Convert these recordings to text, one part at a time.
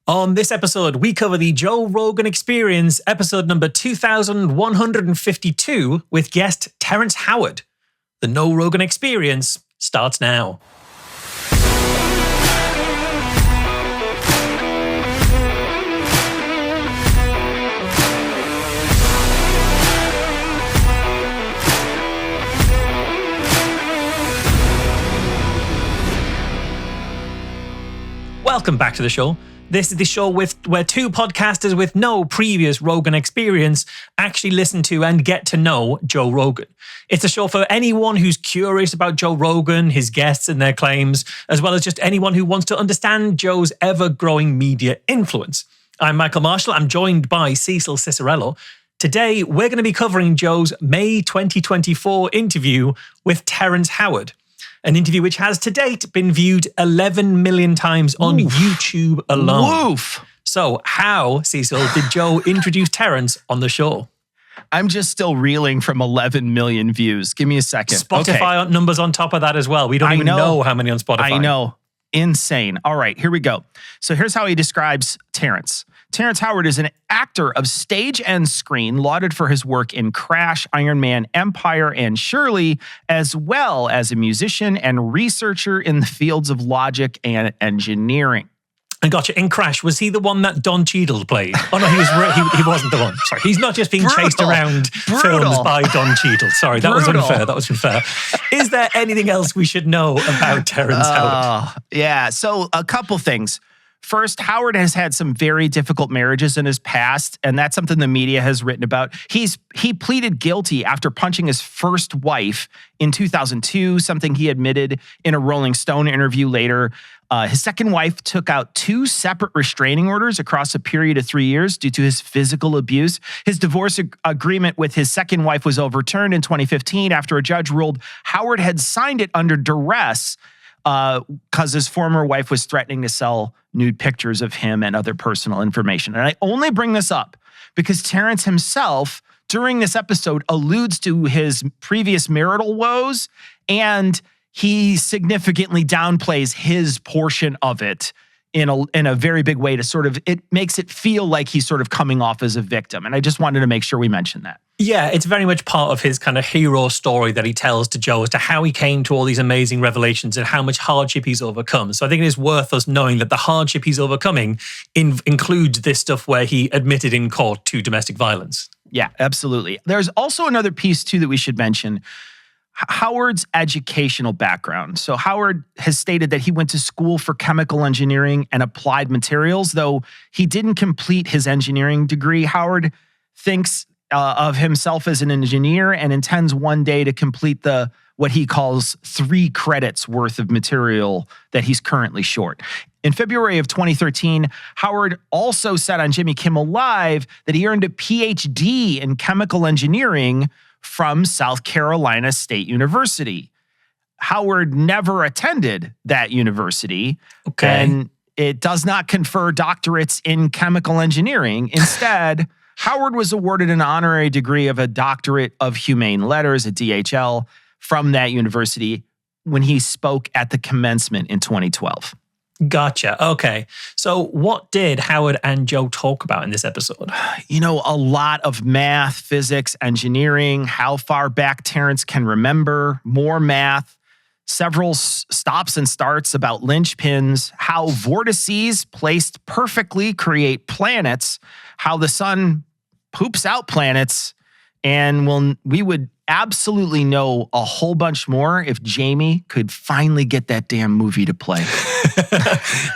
On this episode, we cover the Joe Rogan Experience, episode number 2152, with guest Terrence Howard. The No Rogan Experience starts now. Welcome back to the show. This is the show where two podcasters with no previous Rogan experience actually listen to and get to know Joe Rogan. It's a show for anyone who's curious about Joe Rogan, his guests and their claims, as well as just anyone who wants to understand Joe's ever-growing media influence. I'm Michael Marshall. I'm joined by Cecil Cicerello. Today, we're going to be covering Joe's May 2024 interview with Terrence Howard. An interview which has to date been viewed 11 million times on YouTube alone. Woof. So how, Cecil, did Joe introduce Terrence on the show? I'm just still reeling from 11 million views. Give me a second. Spotify numbers on top of that as well. We don't even know how many on Spotify. I know. Insane. All right, here we go. So here's how he describes Terrence. Terrence Howard is an actor of stage and screen, lauded for his work in Crash, Iron Man, Empire, and Shirley, as well as a musician and researcher in the fields of logic and engineering. And gotcha, in Crash, was he the one that Don Cheadle played? Oh no, he wasn't the one. Sorry, he's not just being chased around films by Don Cheadle. Sorry, that was unfair. Is there anything else we should know about Terrence Howard? Yeah, so a couple things. First, Howard has had some very difficult marriages in his past, and that's something the media has written about. He pleaded guilty after punching his first wife in 2002, something he admitted in a Rolling Stone interview later. His second wife took out 2 separate restraining orders across a period of 3 years due to his physical abuse. His divorce agreement with his second wife was overturned in 2015 after a judge ruled Howard had signed it under duress because his former wife was threatening to sell nude pictures of him and other personal information. And I only bring this up because Terrence himself, during this episode, alludes to his previous marital woes, and he significantly downplays his portion of it in a very big way to sort of, it makes it feel like he's sort of coming off as a victim. And I just wanted to make sure we mentioned that. Yeah, it's very much part of his kind of hero story that he tells to Joe as to how he came to all these amazing revelations and how much hardship he's overcome. So I think it is worth us knowing that the hardship he's overcoming includes this stuff where he admitted in court to domestic violence. Yeah, absolutely. There's also another piece too that we should mention. Howard's educational background. So Howard has stated that he went to school for chemical engineering and applied materials, though he didn't complete his engineering degree. Howard thinks of himself as an engineer and intends one day to complete what he calls 3 credits worth of material that he's currently short. In February of 2013, Howard also said on Jimmy Kimmel Live that he earned a PhD in chemical engineering from South Carolina State University. Howard never attended that university, and it does not confer doctorates in chemical engineering. Instead, Howard was awarded an honorary degree of a Doctorate of Humane Letters, a DHL, from that university when he spoke at the commencement in 2012. Gotcha. Okay. So what did Howard and Joe talk about in this episode? You know, a lot of math, physics, engineering, how far back Terrence can remember, more math, several stops and starts about linchpins, how vortices placed perfectly create planets, how the sun poops out planets, and we would absolutely know a whole bunch more if Jamie could finally get that damn movie to play.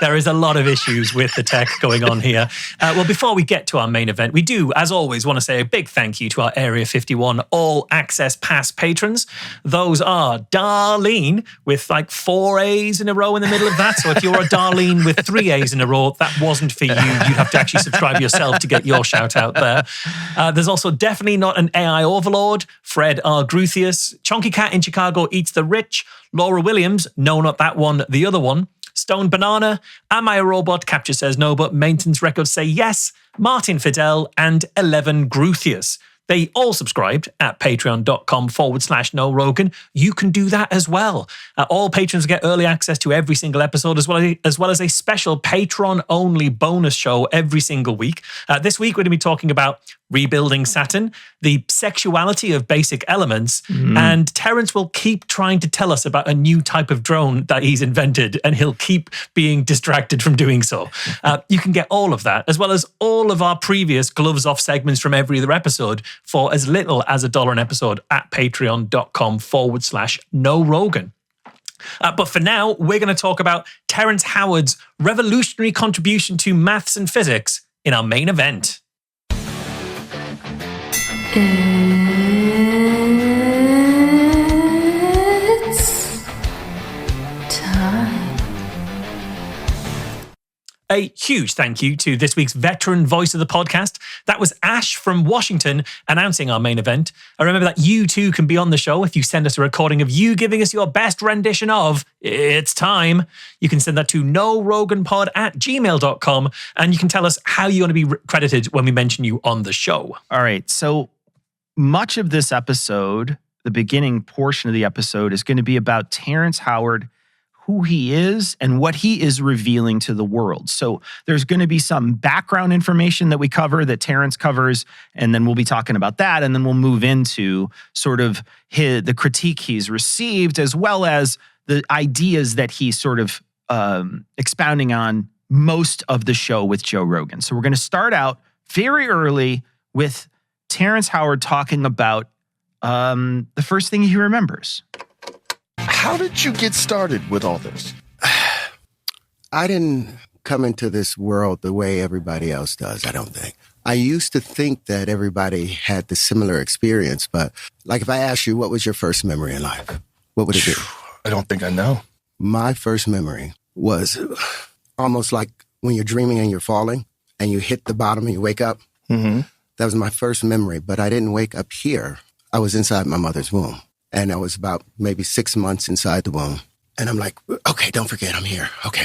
There is a lot of issues with the tech going on here. Well, before we get to our main event, we do, as always, want to say a big thank you to our Area 51 All Access Pass patrons. Those are Darlene with like 4 A's in a row in the middle of that. So if you're a Darlene with 3 A's in a row, that wasn't for you. You'd have to actually subscribe yourself to get your shout out there. There's also definitely not an AI overlord, Fred R. Gruthius, Chonky Cat in Chicago Eats the Rich, Laura Williams, no, not that one, the other one, Stone Banana, Am I a Robot? Capture says no, but Maintenance Records say yes, Martin Fidel, and 11 Gruthius. They all subscribed at patreon.com/no Rogan. You can do that as well. All patrons get early access to every single episode, as well as a special Patreon-only bonus show every single week. This week, we're going to be talking about rebuilding Saturn, the sexuality of basic elements, and Terence will keep trying to tell us about a new type of drone that he's invented, and he'll keep being distracted from doing so. You can get all of that, as well as all of our previous gloves off segments from every other episode for as little as $1 an episode at patreon.com/no Rogan. But for now, we're going to talk about Terrence Howard's revolutionary contribution to maths and physics in our main event. It's time. A huge thank you to this week's veteran voice of the podcast. That was Ash from Washington announcing our main event. I remember that you too can be on the show if you send us a recording of you giving us your best rendition of It's Time. You can send that to noroganpod@gmail.com, and you can tell us how you want to be credited when we mention you on the show. All right. So much of this episode, the beginning portion of the episode, is going to be about Terrence Howard, who he is and what he is revealing to the world. So there's going to be some background information that we cover, that Terrence covers, and then we'll be talking about that, and then we'll move into sort of the critique he's received, as well as the ideas that he's sort of expounding on most of the show with Joe Rogan. So we're going to start out very early with Terrence Howard talking about the first thing he remembers. How did you get started with all this? I didn't come into this world the way everybody else does, I don't think. I used to think that everybody had the similar experience, but like if I asked you, what was your first memory in life? What would it be? I don't think I know. My first memory was almost like when you're dreaming and you're falling and you hit the bottom and you wake up. Mm-hmm. That was my first memory, but I didn't wake up here. I was inside my mother's womb. And I was about maybe 6 months inside the womb. And I'm like, okay, don't forget I'm here. Okay.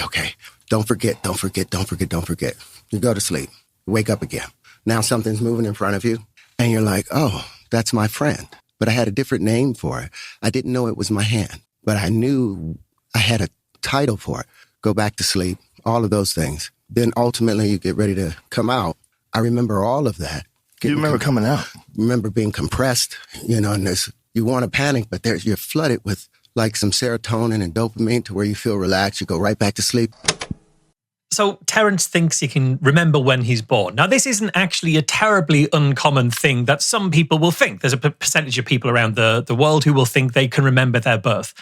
Don't forget. You go to sleep, you wake up again. Now something's moving in front of you. And you're like, oh, that's my friend. But I had a different name for it. I didn't know it was my hand, but I knew I had a title for it. Go back to sleep, all of those things. Then ultimately you get ready to come out. I remember all of that. You remember coming out? Remember being compressed, and you want to panic, but you're flooded with like some serotonin and dopamine to where you feel relaxed. You go right back to sleep. So Terence thinks he can remember when he's born. Now, this isn't actually a terribly uncommon thing that some people will think. There's a percentage of people around the world who will think they can remember their birth.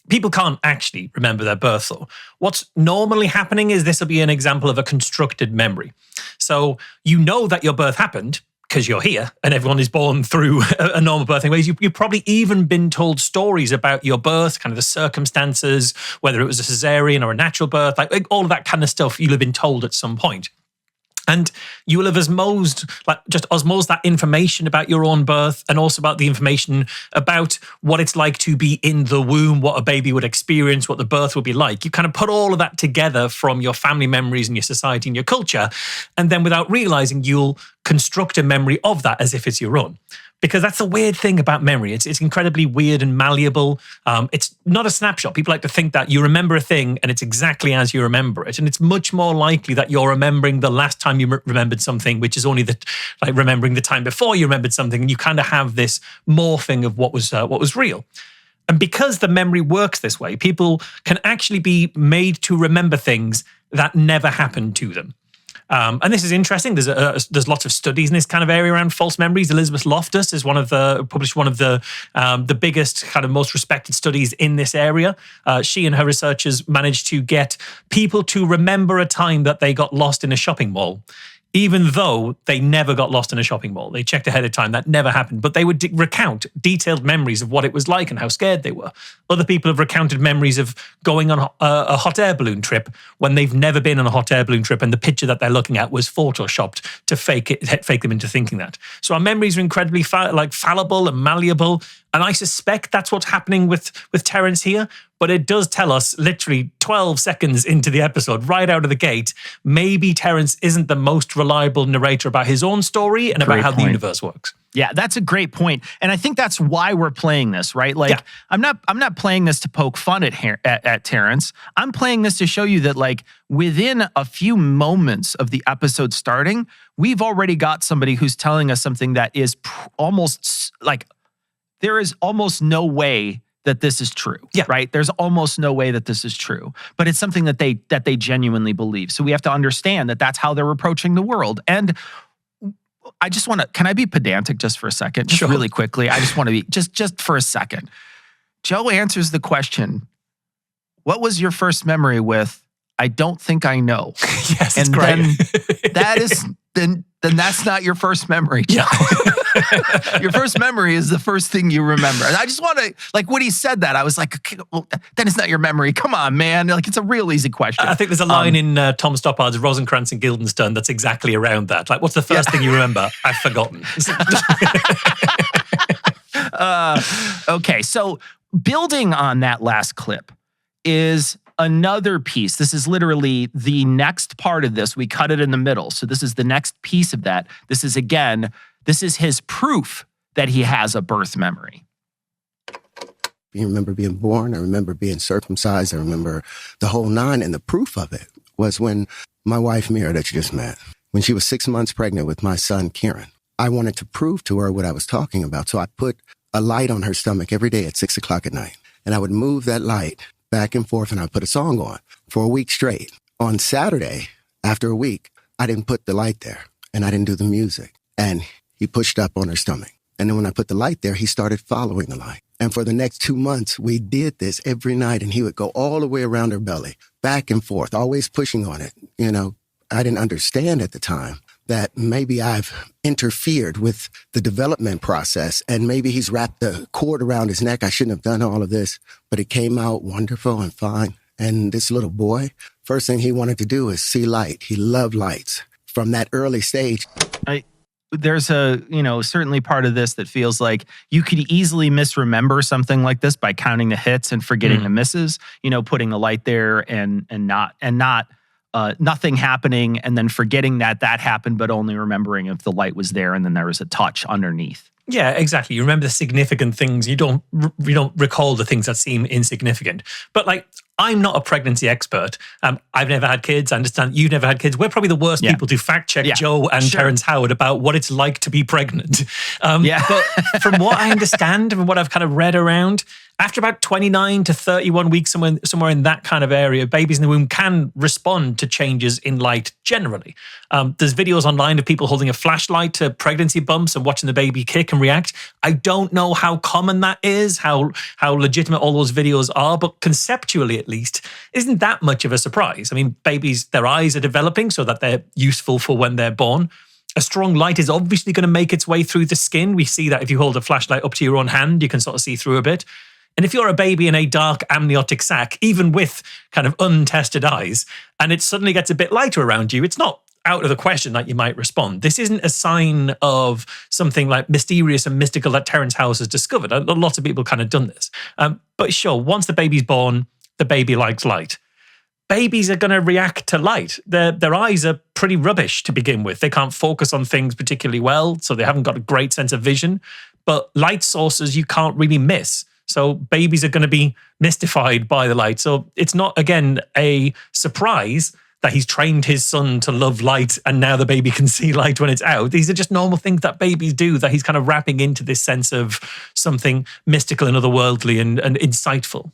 People can't actually remember their birth, though. What's normally happening is this will be an example of a constructed memory. So you know that your birth happened, because you're here and everyone is born through a normal birthing ways. You've probably even been told stories about your birth, kind of the circumstances, whether it was a cesarean or a natural birth, like all of that kind of stuff you'll have been told at some point. And you will have osmosed that information about your own birth, and also about the information about what it's like to be in the womb, what a baby would experience, what the birth would be like. You kind of put all of that together from your family memories and your society and your culture. And then without realizing, you'll construct a memory of that as if it's your own. Because that's the weird thing about memory. It's incredibly weird and malleable. It's not a snapshot. People like to think that you remember a thing and it's exactly as you remember it. And it's much more likely that you're remembering the last time you remembered something, which is only like remembering the time before you remembered something. And you kind of have this morphing of what was real. And because the memory works this way, people can actually be made to remember things that never happened to them. And this is interesting. There's lots of studies in this kind of area around false memories. Elizabeth Loftus is published one of the biggest, kind of most respected studies in this area. She and her researchers managed to get people to remember a time that they got lost in a shopping mall, even though they never got lost in a shopping mall. They checked ahead of time. That never happened. But they would recount detailed memories of what it was like and how scared they were. Other people have recounted memories of going on a hot air balloon trip when they've never been on a hot air balloon trip, and the picture that they're looking at was photoshopped to fake them into thinking that. So our memories are incredibly fallible and malleable. And I suspect that's what's happening with Terence here. But it does tell us literally 12 seconds into the episode, right out of the gate, maybe Terence isn't the most reliable narrator about his own story and about how the universe works. Yeah, that's a great point. And I think that's why we're playing this, right? Like, Yeah. I'm not playing this to poke fun at Terrence. I'm playing this to show you that, like, within a few moments of the episode starting, we've already got somebody who's telling us something that is almost like, there is almost no way that this is true. Yeah. Right? There's almost no way that this is true. But it's something that they genuinely believe. So we have to understand that that's how they're approaching the world. And I just want to, can I be pedantic just for a second? Just Sure. really quickly. I just want to be, just for a second. Joe answers the question, what was your first memory with, I don't think I know? Yes, And it's great. then that is, then that's not your first memory, Joe. Your first memory is the first thing you remember. And I just want to, like, when he said that, I was like, okay, well, then it's not your memory. Come on, man. Like, it's a real easy question. I think there's a line in Tom Stoppard's Rosencrantz and Guildenstern that's exactly around that. Like, what's the first thing you remember? I've forgotten. Okay, so building on that last clip is another piece. This is literally the next part of this. We cut it in the middle. So this is the next piece of that. This is his proof that he has a birth memory. You remember being born. I remember being circumcised. I remember the whole nine. And the proof of it was when my wife, Mira, that you just met, when she was 6 months pregnant with my son, Kieran, I wanted to prove to her what I was talking about. So I put a light on her stomach every day at 6 o'clock at night. And I would move that light back and forth and I'd put a song on for a week straight. On Saturday, after a week, I didn't put the light there and I didn't do the music. And he pushed up on her stomach. And then when I put the light there, he started following the light. And for the next 2 months, we did this every night. And he would go all the way around her belly, back and forth, always pushing on it. You know, I didn't understand at the time that maybe I've interfered with the development process and maybe he's wrapped the cord around his neck. I shouldn't have done all of this, but it came out wonderful and fine. And this little boy, first thing he wanted to do is see light. He loved lights from that early stage. There's certainly part of this that feels like you could easily misremember something like this by counting the hits and forgetting the misses, putting the light there and not nothing happening and then forgetting that happened, but only remembering if the light was there and then there was a touch underneath. Yeah, exactly. You remember the significant things. You don't recall the things that seem insignificant. But like, I'm not a pregnancy expert. I've never had kids. I understand you've never had kids. We're probably the worst people to fact check Joe and Terence Howard about what it's like to be pregnant. But from what I understand and what I've kind of read around, after about 29 to 31 weeks, somewhere in that kind of area, babies in the womb can respond to changes in light generally. There's videos online of people holding a flashlight to pregnancy bumps and watching the baby kick and react. I don't know how common that is, how legitimate all those videos are, but conceptually at least, isn't that much of a surprise. I mean, babies, their eyes are developing so that they're useful for when they're born. A strong light is obviously going to make its way through the skin. We see that if you hold a flashlight up to your own hand, you can sort of see through a bit. And if you're a baby in a dark amniotic sac, even with kind of untested eyes, and it suddenly gets a bit lighter around you, it's not out of the question that you might respond. This isn't a sign of something like mysterious and mystical that Terrence Howard has discovered. A lot of people kind of done this. But sure, once the baby's born, the baby likes light. Babies are going to react to light. Their eyes are pretty rubbish to begin with. They can't focus on things particularly well, so they haven't got a great sense of vision. But light sources you can't really miss. So babies are going to be mystified by the light. So it's not, again, a surprise that he's trained his son to love light and now the baby can see light when it's out. These are just normal things that babies do that he's kind of wrapping into this sense of something mystical and otherworldly and insightful.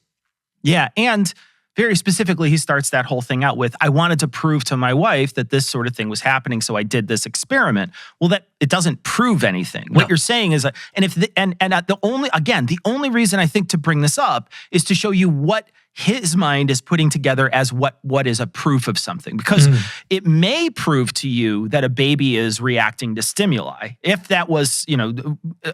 Yeah, and very specifically, he starts that whole thing out with, I wanted to prove to my wife that this sort of thing was happening, so I did this experiment. Well, that it doesn't prove anything. No. What you're saying is, the only reason I think to bring this up is to show you what his mind is putting together as what is a proof of something. Because it may prove to you that a baby is reacting to stimuli. If that was,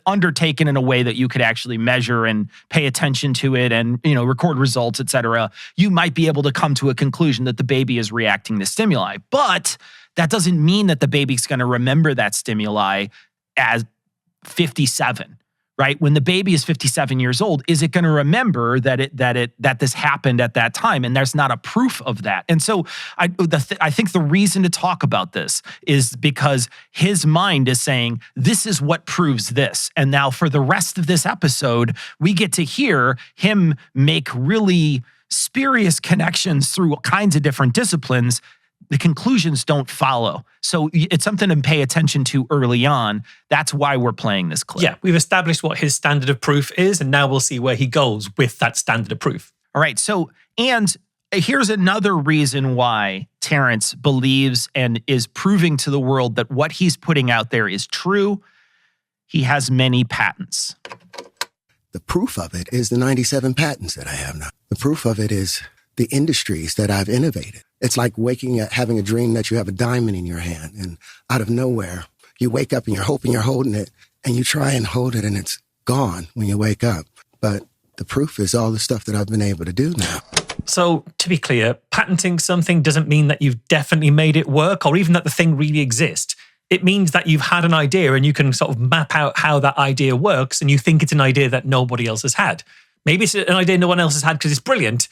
undertaken in a way that you could actually measure and pay attention to it and, record results, et cetera, you might be able to come to a conclusion that the baby is reacting to stimuli. But that doesn't mean that the baby's going to remember that stimuli as 57. right? When the baby is 57 years old, is it going to remember that this happened at that time? And there's not a proof of that. And so I think the reason to talk about this is because his mind is saying, this is what proves this. And now for the rest of this episode, we get to hear him make really spurious connections through all kinds of different disciplines. The conclusions don't follow. So it's something to pay attention to early on. That's why we're playing this clip. Yeah, we've established what his standard of proof is, and now we'll see where he goes with that standard of proof. All right. So, and here's another reason why Terrence believes and is proving to the world that what he's putting out there is true. He has many patents. The proof of it is the 97 patents that I have now. The proof of it is the industries that I've innovated. It's like waking up, having a dream that you have a diamond in your hand, and out of nowhere, you wake up and you're hoping you're holding it, and you try and hold it and it's gone when you wake up. But the proof is all the stuff that I've been able to do now. So to be clear, patenting something doesn't mean that you've definitely made it work or even that the thing really exists. It means that you've had an idea and you can sort of map out how that idea works, and you think it's an idea that nobody else has had. Maybe it's an idea no one else has had because it's brilliant.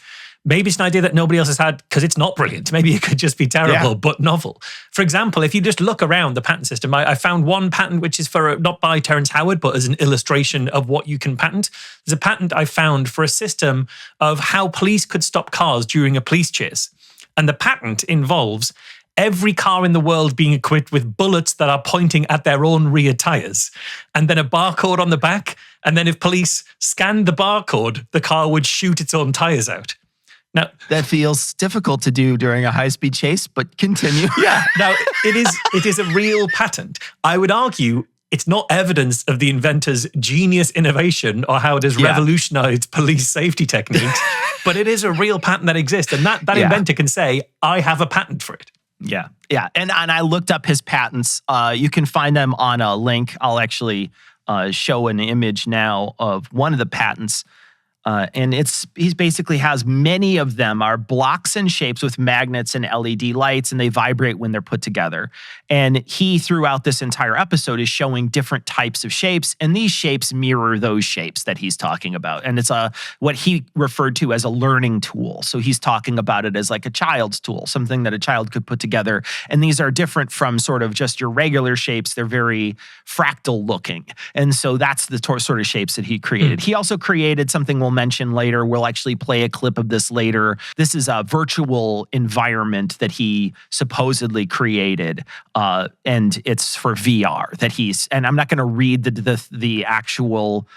Maybe it's an idea that nobody else has had because it's not brilliant. Maybe it could just be terrible, but novel. For example, if you just look around the patent system, I found one patent which is for, not by Terrence Howard, but as an illustration of what you can patent. There's a patent I found for a system of how police could stop cars during a police chase. And the patent involves every car in the world being equipped with bullets that are pointing at their own rear tires, and then a barcode on the back. And then if police scanned the barcode, the car would shoot its own tires out. Now, that feels difficult to do during a high-speed chase, but continue. Yeah. Now, it is a real patent. I would argue it's not evidence of the inventor's genius innovation or how it has revolutionized police safety techniques, but it is a real patent that exists. And that inventor can say, I have a patent for it. Yeah. Yeah. And I looked up his patents. You can find them on a link. I'll actually show an image now of one of the patents. And he basically has many of them are blocks and shapes with magnets and LED lights, and they vibrate when they're put together. And he, throughout this entire episode, is showing different types of shapes, and these shapes mirror those shapes that he's talking about. And it's what he referred to as a learning tool. So he's talking about it as like a child's tool, something that a child could put together. And these are different from sort of just your regular shapes. They're very fractal looking. And so that's the sort of shapes that he created. He also created something we'll mention later. We'll actually play a clip of this later. This is a virtual environment that he supposedly created, and it's for VR and I'm not going to read the actual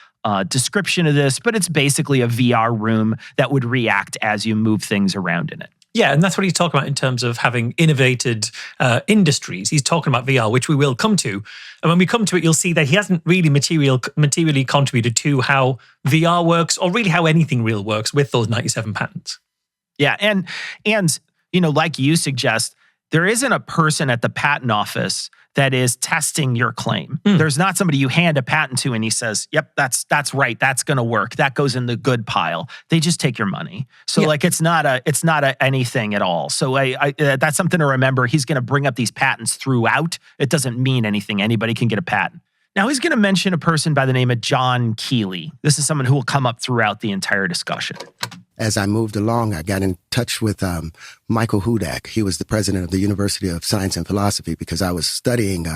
description of this, but it's basically a VR room that would react as you move things around in it. Yeah, and that's what he's talking about in terms of having innovated industries. He's talking about VR, which we will come to. And when we come to it, you'll see that he hasn't really materially contributed to how VR works or really how anything real works with those 97 patents. Yeah, and like you suggest, there isn't a person at the patent office that is testing your claim. There's not somebody you hand a patent to and he says, yep, that's right, that's going to work. That goes in the good pile. They just take your money. So it's not a anything at all. So that's something to remember. He's going to bring up these patents throughout. It doesn't mean anything. Anybody can get a patent. Now he's going to mention a person by the name of John Keely. This is someone who will come up throughout the entire discussion. As I moved along, I got in touch with Michael Hudak. He was the president of the University of Science and Philosophy because I was studying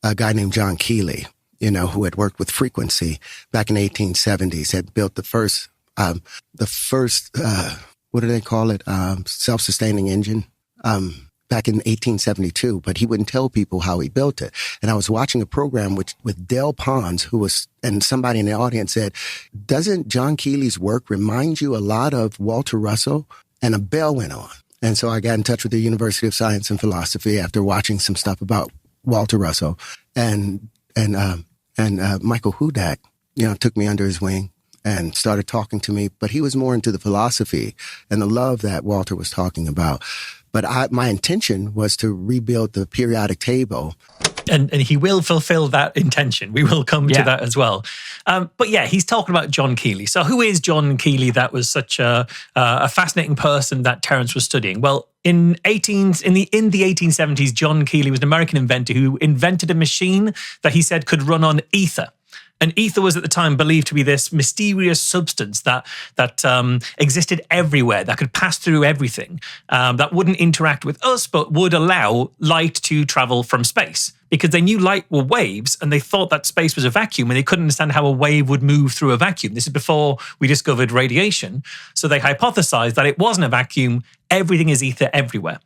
a guy named John Keely, who had worked with frequency back in the 1870s, had built the first what do they call it? Self-sustaining engine. Back in 1872, but he wouldn't tell people how he built it. And I was watching a program with Del Pons, and somebody in the audience said, doesn't John Keely's work remind you a lot of Walter Russell? And a bell went on. And so I got in touch with the University of Science and Philosophy after watching some stuff about Walter Russell. And Michael Hudak, took me under his wing and started talking to me, but he was more into the philosophy and the love that Walter was talking about. But my intention was to rebuild the periodic table. And he will fulfill that intention. We will come to that as well. But yeah, he's talking about John Keely. So who is John Keely that was such a fascinating person that Terence was studying? Well, in the 1870s, John Keely was an American inventor who invented a machine that he said could run on ether. And ether was at the time believed to be this mysterious substance that existed everywhere, that could pass through everything, that wouldn't interact with us, but would allow light to travel from space. Because they knew light were waves, and they thought that space was a vacuum, and they couldn't understand how a wave would move through a vacuum. This is before we discovered radiation. So they hypothesized that it wasn't a vacuum. Everything is ether everywhere.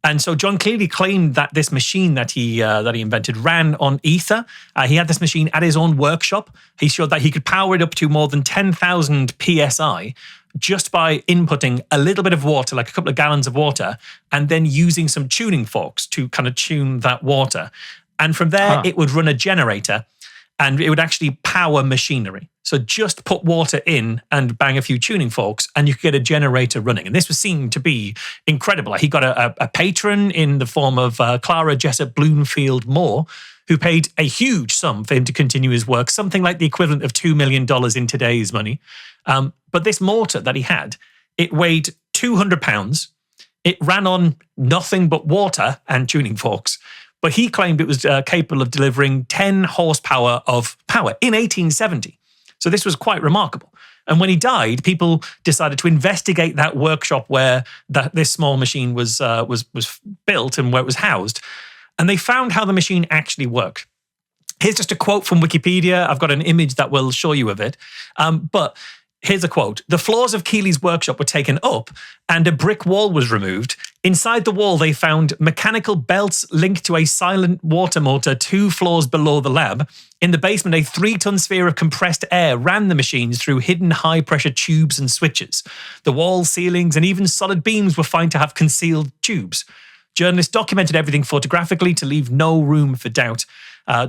And so John Keely claimed that this machine that he invented ran on ether. He had this machine at his own workshop. He showed that he could power it up to more than 10,000 psi just by inputting a little bit of water, like a couple of gallons of water, and then using some tuning forks to kind of tune that water. And from there, it would run a generator, and it would actually power machinery. So just put water in and bang a few tuning forks, and you could get a generator running. And this was seen to be incredible. He got a patron in the form of Clara Jessup Bloomfield Moore, who paid a huge sum for him to continue his work, something like the equivalent of $2 million in today's money. But this mortar that he had, it weighed 200 pounds. It ran on nothing but water and tuning forks. But he claimed it was capable of delivering 10 horsepower of power in 1870. So this was quite remarkable. And when he died, people decided to investigate that workshop where this small machine was built and where it was housed. And they found how the machine actually worked. Here's just a quote from Wikipedia. I've got an image that will show you of it. But here's a quote. The floors of Keely's workshop were taken up and a brick wall was removed. Inside the wall, they found mechanical belts linked to a silent water motor 2 floors below the lab. In the basement, a 3-ton sphere of compressed air ran the machines through hidden high-pressure tubes and switches. The walls, ceilings, and even solid beams were found to have concealed tubes. Journalists documented everything photographically to leave no room for doubt.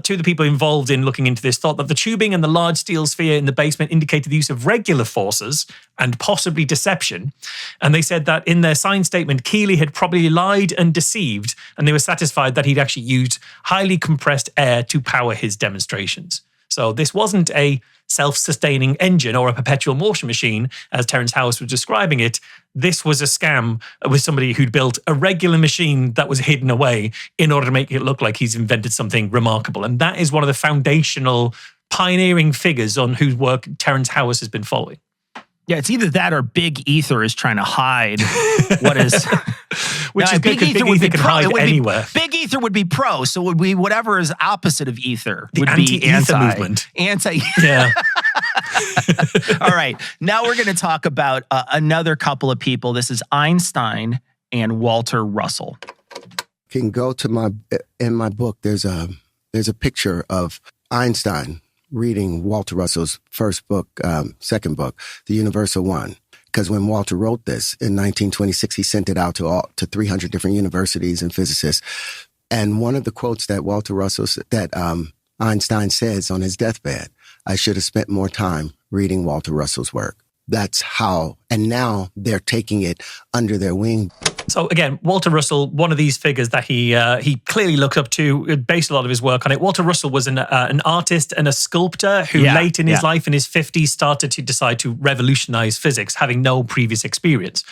Two of the people involved in looking into this thought that the tubing and the large steel sphere in the basement indicated the use of regular forces and possibly deception. And they said that in their signed statement, Keely had probably lied and deceived, and they were satisfied that he'd actually used highly compressed air to power his demonstrations. So this wasn't a self-sustaining engine or a perpetual motion machine, as Terence Howard was describing it. This was a scam with somebody who'd built a regular machine that was hidden away in order to make it look like he's invented something remarkable. And that is one of the foundational pioneering figures on whose work Terence Howard has been following. Yeah, it's either that or Big Ether is trying to hide what is... Which is good because Big Ether can hide anywhere. Big Ether would be pro, so it would be whatever is opposite of ether. The would anti-ether be anti movement. Yeah. All right, now we're going to talk about another couple of people. This is Einstein and Walter Russell. Can go to in my book. There's a picture of Einstein reading Walter Russell's first book, second book, The Universal One. Because when Walter wrote this in 1926, he sent it out to 300 different universities and physicists. And one of the quotes that Einstein says on his deathbed, I should have spent more time reading Walter Russell's work. That's how, and now they're taking it under their wing. So again, Walter Russell, one of these figures that he clearly looked up to, based a lot of his work on it. Walter Russell was an artist and a sculptor who late in his life, in his 50s, started to decide to revolutionize physics, having no previous experience.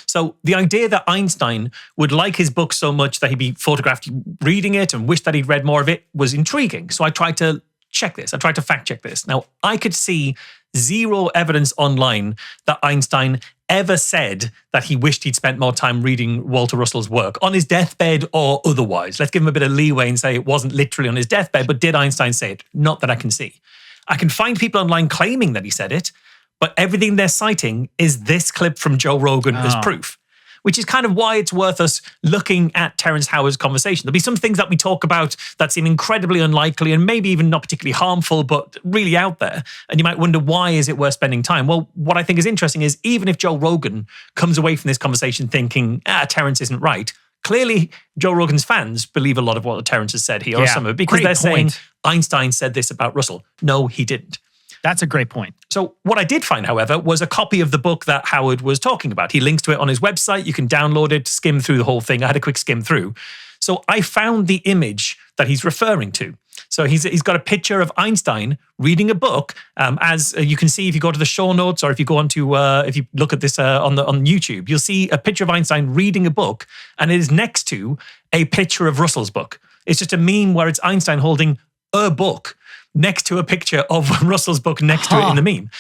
So the idea that Einstein would like his book so much that he'd be photographed reading it and wish that he'd read more of it was intriguing. So I tried to check this. I tried to fact check this. Now, I could see zero evidence online that Einstein ever said that he wished he'd spent more time reading Walter Russell's work on his deathbed or otherwise. Let's give him a bit of leeway and say it wasn't literally on his deathbed, but did Einstein say it? Not that I can see. I can find people online claiming that he said it, but everything they're citing is this clip from Joe Rogan as proof, which is kind of why it's worth us looking at Terence Howard's conversation. There'll be some things that we talk about that seem incredibly unlikely and maybe even not particularly harmful, but really out there. And you might wonder, why is it worth spending time? Well, what I think is interesting is even if Joe Rogan comes away from this conversation thinking, Terence isn't right, clearly Joe Rogan's fans believe a lot of what Terence has said here, or some of it, because they're saying Einstein said this about Russell. No, he didn't. That's a great point. So what I did find, however, was a copy of the book that Howard was talking about. He links to it on his website. You can download it, skim through the whole thing. I had a quick skim through. So I found the image that he's referring to. So he's got a picture of Einstein reading a book, as you can see if you go to the show notes, or if you go onto if you look at this on YouTube, you'll see a picture of Einstein reading a book, and it is next to a picture of Russell's book. It's just a meme where it's Einstein holding a book. next to a picture of Russell's book next to it in the meme.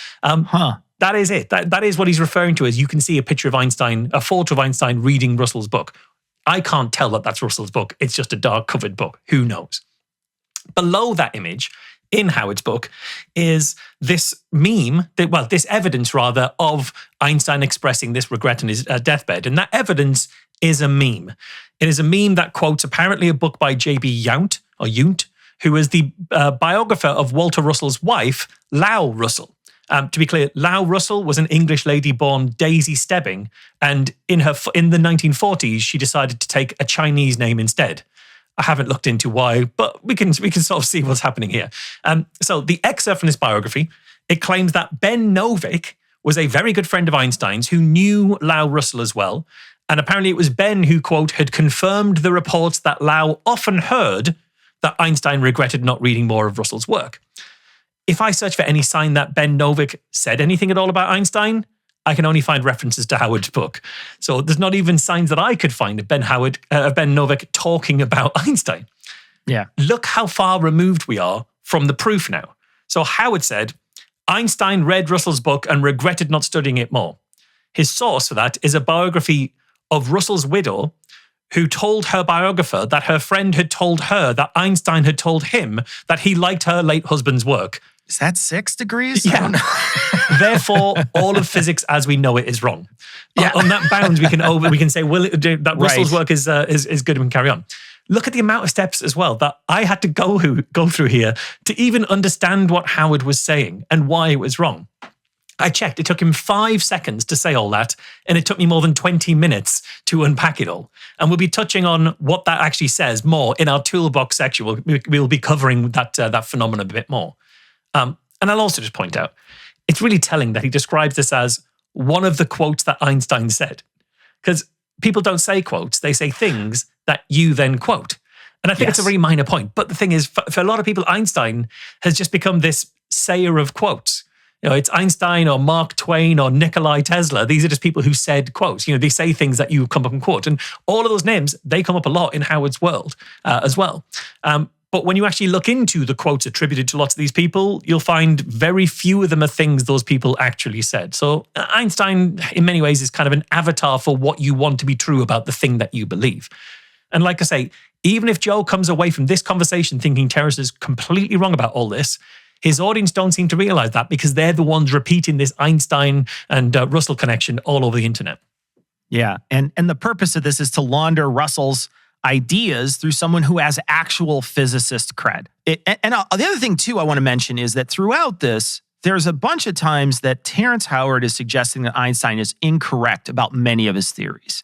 That is it. That is what he's referring to as you can see a picture of Einstein, a photo of Einstein reading Russell's book. I can't tell that that's Russell's book. It's just a dark covered book. Who knows? Below that image in Howard's book is this meme, this evidence rather, of Einstein expressing this regret in his deathbed. And that evidence is a meme. It is a meme that quotes apparently a book by J.B. Yount, who is the biographer of Walter Russell's wife, Lau Russell. To be clear, Lau Russell was an English lady born Daisy Stebbing, and in the 1940s, she decided to take a Chinese name instead. I haven't looked into why, but we can sort of see what's happening here. So the excerpt from this biography, it claims that Ben Novick was a very good friend of Einstein's who knew Lau Russell as well. And apparently it was Ben who, quote, had confirmed the reports that Lau often heard that Einstein regretted not reading more of Russell's work. If I search for any sign that Ben Novick said anything at all about Einstein, I can only find references to Howard's book. So there's not even signs that I could find of Ben Novick talking about Einstein. Yeah. Look how far removed we are from the proof now. So Howard said, Einstein read Russell's book and regretted not studying it more. His source for that is a biography of Russell's widow, who told her biographer that her friend had told her that Einstein had told him that he liked her late husband's work. Is that 6 degrees? Yeah. Therefore, all of physics as we know it is wrong. Yeah. On that bounds, we can say, well, that Russell's work is good and carry on. Look at the amount of steps as well that I had to go through here to even understand what Howard was saying and why it was wrong. I checked. It took him 5 seconds to say all that, and it took me more than 20 minutes to unpack it all. And we'll be touching on what that actually says more in our Toolbox section. We'll be covering that phenomenon a bit more. And I'll also just point out, it's really telling that he describes this as one of the quotes that Einstein said. Because people don't say quotes, they say things that you then quote. And I think it's a very minor point. But the thing is, for a lot of people, Einstein has just become this sayer of quotes. You know, it's Einstein or Mark Twain or Nikola Tesla. These are just people who said quotes. You know, they say things that you come up and quote. And all of those names, they come up a lot in Howard's world as well. But when you actually look into the quotes attributed to lots of these people, you'll find very few of them are things those people actually said. So Einstein, in many ways, is kind of an avatar for what you want to be true about the thing that you believe. And like I say, even if Joe comes away from this conversation thinking Terrence is completely wrong about all this, his audience don't seem to realize that because they're the ones repeating this Einstein and Russell connection all over the internet. Yeah, and the purpose of this is to launder Russell's ideas through someone who has actual physicist cred. The other thing, too, I want to mention is that throughout this, there's a bunch of times that Terrence Howard is suggesting that Einstein is incorrect about many of his theories.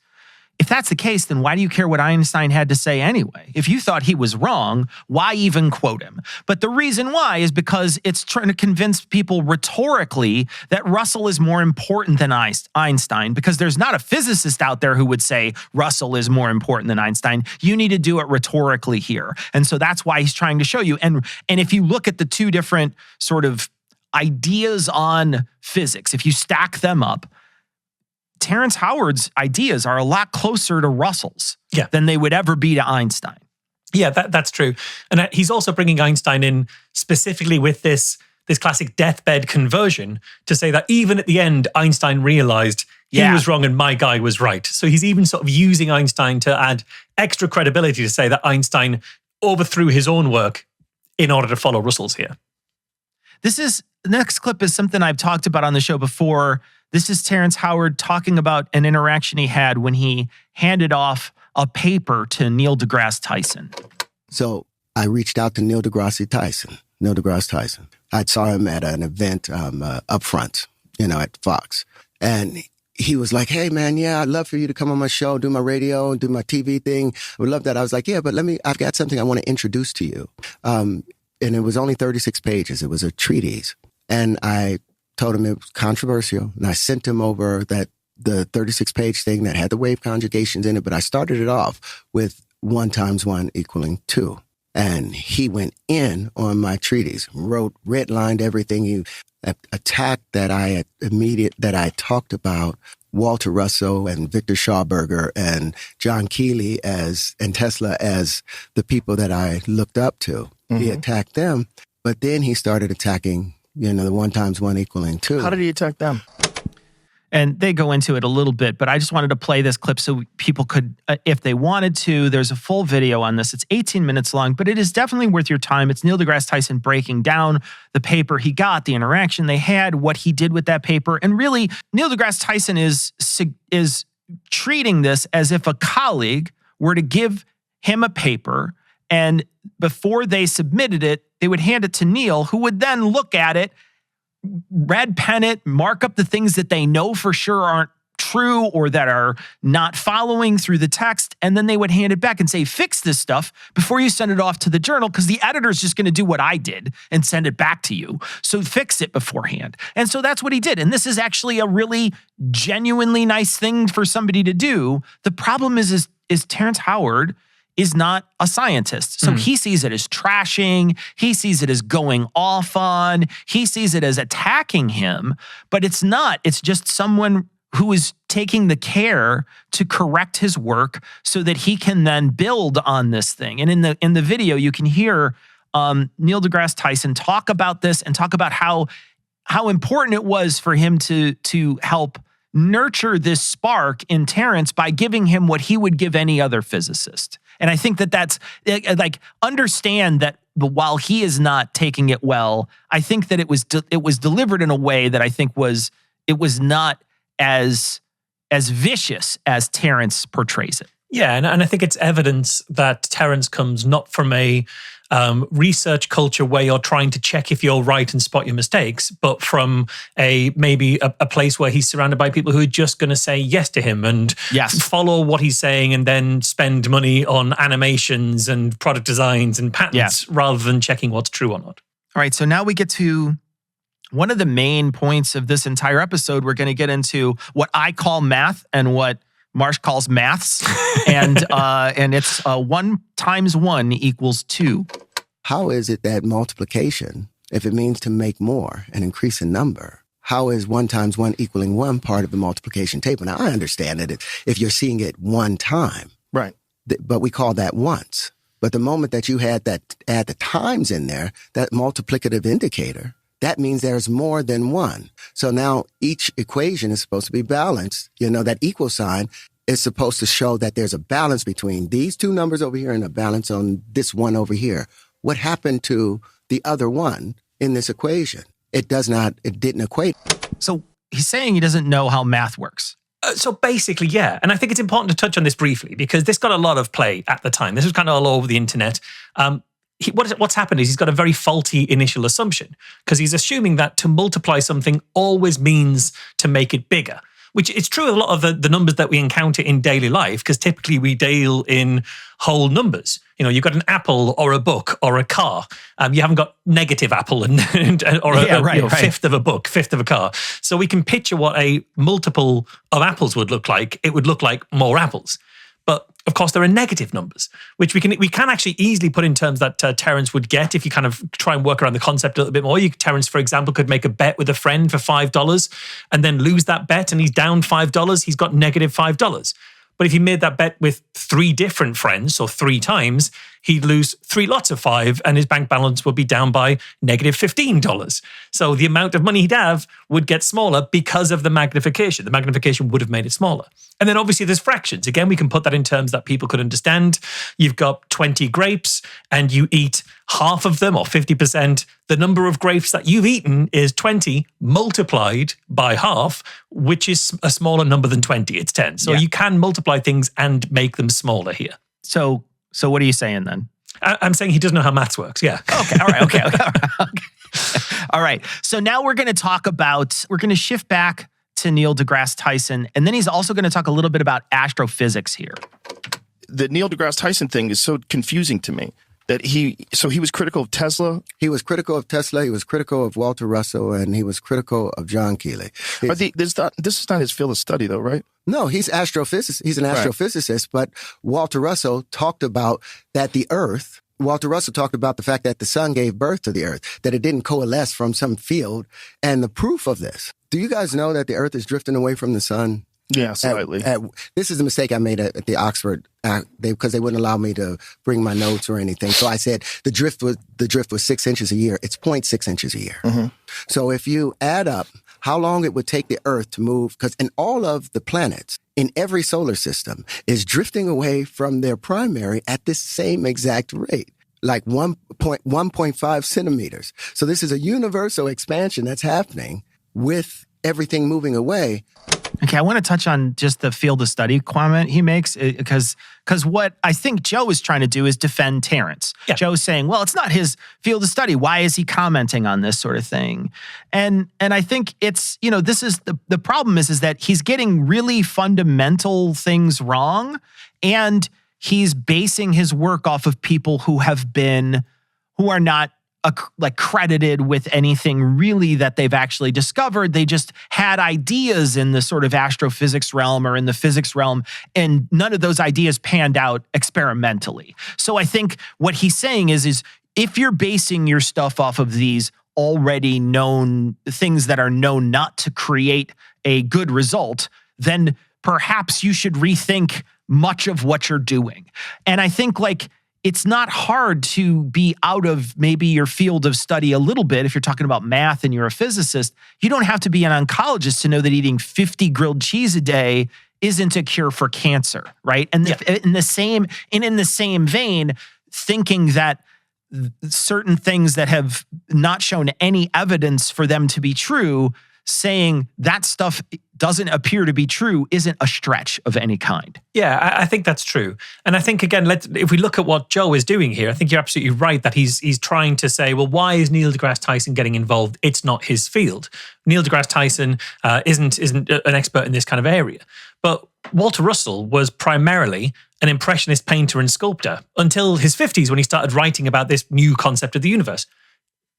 If that's the case, then why do you care what Einstein had to say anyway? If you thought he was wrong, why even quote him? But the reason why is because it's trying to convince people rhetorically that Russell is more important than Einstein, because there's not a physicist out there who would say Russell is more important than Einstein. You need to do it rhetorically here. And so that's why he's trying to show you. And if you look at the two different sort of ideas on physics, if you stack them up, Terrence Howard's ideas are a lot closer to Russell's than they would ever be to Einstein. Yeah, that's true. And he's also bringing Einstein in specifically with this classic deathbed conversion to say that even at the end, Einstein realized he was wrong and my guy was right. So he's even sort of using Einstein to add extra credibility to say that Einstein overthrew his own work in order to follow Russell's here. The next clip is something I've talked about on the show before. This is Terrence Howard talking about an interaction he had when he handed off a paper to Neil deGrasse Tyson. So I reached out to Neil deGrasse Tyson. I saw him at an event up front, at Fox. And he was like, hey, man, I'd love for you to come on my show, do my radio, do my TV thing. I would love that. I was like, yeah, but I've got something I want to introduce to you. And it was only 36 pages. It was a treatise. And I told him it was controversial, and I sent him over the 36-page thing that had the wave conjugations in it, but I started it off with 1 × 1 = 2. And he went in on my treatise, wrote, redlined everything. He attacked that I talked about Walter Russell and Victor Schauberger and John Keely and Tesla as the people that I looked up to. Mm-hmm. He attacked them. But then he started attacking, the 1 times 1 equaling 2. How did he attack them? And they go into it a little bit, but I just wanted to play this clip so people could, if they wanted to, there's a full video on this. It's 18 minutes long, but it is definitely worth your time. It's Neil deGrasse Tyson breaking down the paper he got, the interaction they had, what he did with that paper. And really, Neil deGrasse Tyson is treating this as if a colleague were to give him a paper, and before they submitted it, they would hand it to Neil, who would then look at it, red pen it, mark up the things that they know for sure aren't true or that are not following through the text, and then they would hand it back and say, fix this stuff before you send it off to the journal, because the editor's just going to do what I did and send it back to you. So fix it beforehand. And so that's what he did. And this is actually a really genuinely nice thing for somebody to do. The problem is Terrence Howard is not a scientist. So he sees it as trashing. He sees it as going off on. He sees it as attacking him, but it's not. It's just someone who is taking the care to correct his work so that he can then build on this thing. And in the video, you can hear Neil deGrasse Tyson talk about this and talk about how important it was for him to help nurture this spark in Terrence by giving him what he would give any other physicist. And I think that's like, understand that while he is not taking it well, I think that it was delivered in a way that I think was not as vicious as Terrence portrays it. Yeah, and I think it's evidence that Terrence comes not from a research culture where you're trying to check if you're right and spot your mistakes, but from maybe a place where he's surrounded by people who are just going to say yes to him and follow what he's saying and then spend money on animations and product designs and patents rather than checking what's true or not. All right, so now we get to one of the main points of this entire episode. We're going to get into what I call math and what Marsh calls maths, and it's 1 times 1 equals 2. How is it that multiplication, if it means to make more and increase in number, how is 1 times 1 equaling 1 part of the multiplication table? Now, I understand that if you're seeing it one time, right? But we call that once. But the moment that you add the times in there, that multiplicative indicator, that means there's more than 1. So now each equation is supposed to be balanced. That equal sign is supposed to show that there's a balance between these 2 numbers over here and a balance on this 1 over here. What happened to the other 1 in this equation? It didn't equate. So he's saying he doesn't know how math works. So basically, yeah. And I think it's important to touch on this briefly because this got a lot of play at the time. This was kind of all over the internet. What's happened is he's got a very faulty initial assumption because he's assuming that to multiply something always means to make it bigger, which is true of a lot of the numbers that we encounter in daily life because typically we deal in whole numbers. You've got an apple or a book or a car. You haven't got negative apple or fifth of a book, fifth of a car. So we can picture what a multiple of apples would look like. It would look like more apples. But of course, there are negative numbers, which we can actually easily put in terms that Terrence would get if you kind of try and work around the concept a little bit more. Terrence, for example, could make a bet with a friend for $5 and then lose that bet and he's down $5. He's got negative $5. But if he made that bet with 3 different friends, so 3 times, he'd lose 3 lots of 5 and his bank balance would be down by negative $15. So the amount of money he'd have would get smaller because of the magnification. The magnification would have made it smaller. And then obviously there's fractions. Again, we can put that in terms that people could understand. You've got 20 grapes and you eat half of them or 50%. The number of grapes that you've eaten is 20 multiplied by half, which is a smaller number than 20. It's 10. So you can multiply things and make them smaller here. So what are you saying then? I'm saying he doesn't know how maths works. Yeah. Okay. All right. Okay. All right. So now we're going to shift back to Neil deGrasse Tyson, and then he's also going to talk a little bit about astrophysics here. The Neil deGrasse Tyson thing is so confusing to me. That he was critical of Tesla? He was critical of Tesla, he was critical of Walter Russell, and he was critical of John Keely. This is not his field of study, though, right? No, he's astrophysicist. He's an astrophysicist, but Walter Russell talked about that Walter Russell talked about the fact that the sun gave birth to the earth, that it didn't coalesce from some field. And the proof of this, do you guys know that the earth is drifting away from the sun Yeah, slightly. This is a mistake I made at the Oxford because they wouldn't allow me to bring my notes or anything. So I said the drift was 6 inches a year. It's 0.6 inches a year. Mm-hmm. So if you add up how long it would take the Earth to move, and all of the planets in every solar system is drifting away from their primary at this same exact rate, like 1.5 centimeters. So this is a universal expansion that's happening with everything moving away. Okay, I want to touch on just the field of study comment he makes, because what I think Joe is trying to do is defend Terrence. Yeah. Joe's saying, well, it's not his field of study. Why is he commenting on this sort of thing? And I think it's, this is the problem is that he's getting really fundamental things wrong, and he's basing his work off of people who are not credited with anything really that they've actually discovered. They just had ideas in the sort of astrophysics realm or in the physics realm, and none of those ideas panned out experimentally. So I think what he's saying is if you're basing your stuff off of these already known things that are known not to create a good result, then perhaps you should rethink much of what you're doing. And I think it's not hard to be out of maybe your field of study a little bit. If you're talking about math and you're a physicist, you don't have to be an oncologist to know that eating 50 grilled cheese a day isn't a cure for cancer, right? And in the same vein, thinking that certain things that have not shown any evidence for them to be true, saying that stuff doesn't appear to be true isn't a stretch of any kind. Yeah, I think that's true. And I think, again, if we look at what Joe is doing here, I think you're absolutely right that he's trying to say, well, why is Neil deGrasse Tyson getting involved? It's not his field. Neil deGrasse Tyson isn't an expert in this kind of area. But Walter Russell was primarily an impressionist painter and sculptor until his 50s when he started writing about this new concept of the universe.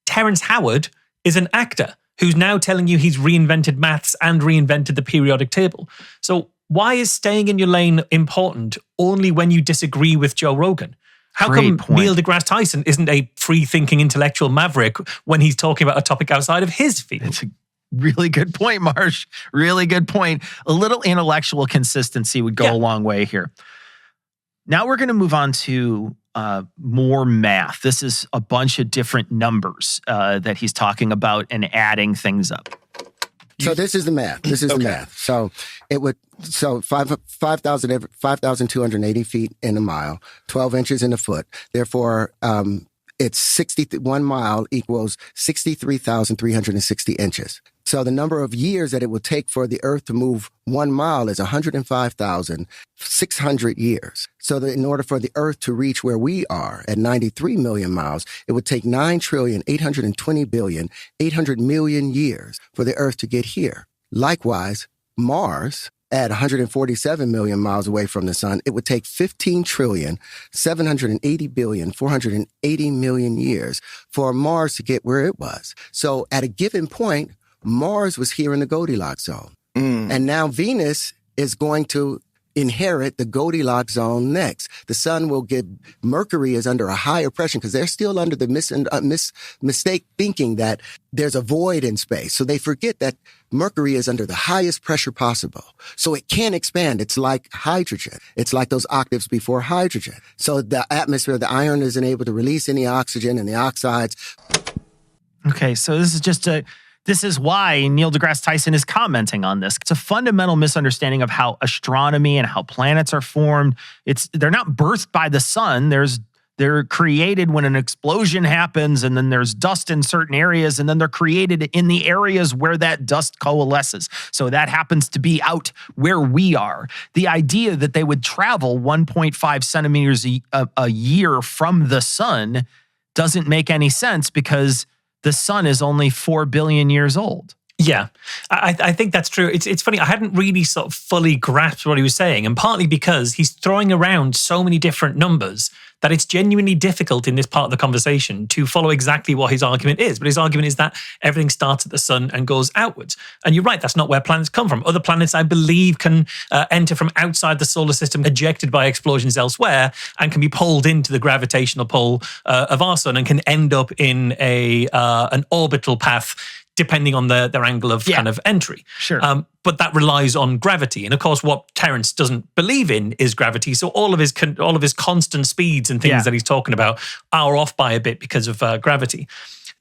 Terrence Howard is an actor who's now telling you he's reinvented maths and reinvented the periodic table. So why is staying in your lane important only when you disagree with Joe Rogan? How come Neil deGrasse Tyson isn't a free-thinking intellectual maverick when he's talking about a topic outside of his field? It's a really good point, Marsh. Really good point. A little intellectual consistency would go a long way here. Now we're going to move on to more math. This is a bunch of different numbers that he's talking about and adding things up. So this is the math. The math. So it would 5,280 feet in a mile, 12 inches in a foot. Therefore, it's 1 mile equals 63,360 inches. So the number of years that it will take for the Earth to move 1 mile is 105,600 years. So that in order for the Earth to reach where we are at 93 million miles, it would take 9,820,800,000,000 years for the Earth to get here. Likewise, Mars, at 147 million miles away from the sun, it would take 15,780,480,000,000 years for Mars to get where it was. So at a given point, Mars was here in the Goldilocks zone. And now Venus is going to inherit the Goldilocks zone next. The sun will get, Mercury is under a higher pressure because they're still under the mistake thinking that there's a void in space. So they forget that Mercury is under the highest pressure possible. So it can't expand. It's like hydrogen. It's like those octaves before hydrogen. So the atmosphere, the iron isn't able to release any oxygen and the oxides. Okay, so this is why Neil deGrasse Tyson is commenting on this. It's a fundamental misunderstanding of how astronomy and how planets are formed. They're not birthed by the sun. They're created when an explosion happens, and then there's dust in certain areas, and then they're created in the areas where that dust coalesces. So that happens to be out where we are. The idea that they would travel 1.5 centimeters a year from the sun doesn't make any sense because the sun is only 4 billion years old. Yeah, I think that's true. It's funny. I hadn't really sort of fully grasped what he was saying, and partly because he's throwing around so many different numbers that it's genuinely difficult in this part of the conversation to follow exactly what his argument is. But his argument is that everything starts at the sun and goes outwards. And you're right, that's not where planets come from. Other planets, I believe, can enter from outside the solar system, ejected by explosions elsewhere, and can be pulled into the gravitational pull of our sun and can end up in an orbital path depending on their angle of kind of entry. Sure. But that relies on gravity. And of course, what Terence doesn't believe in is gravity. So all of his constant speeds and things that he's talking about are off by a bit because of gravity.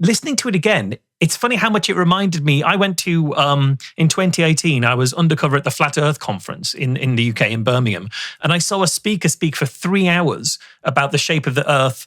Listening to it again, it's funny how much it reminded me. I went to, in 2018, I was undercover at the Flat Earth Conference in the UK, in Birmingham. And I saw a speaker speak for 3 hours about the shape of the Earth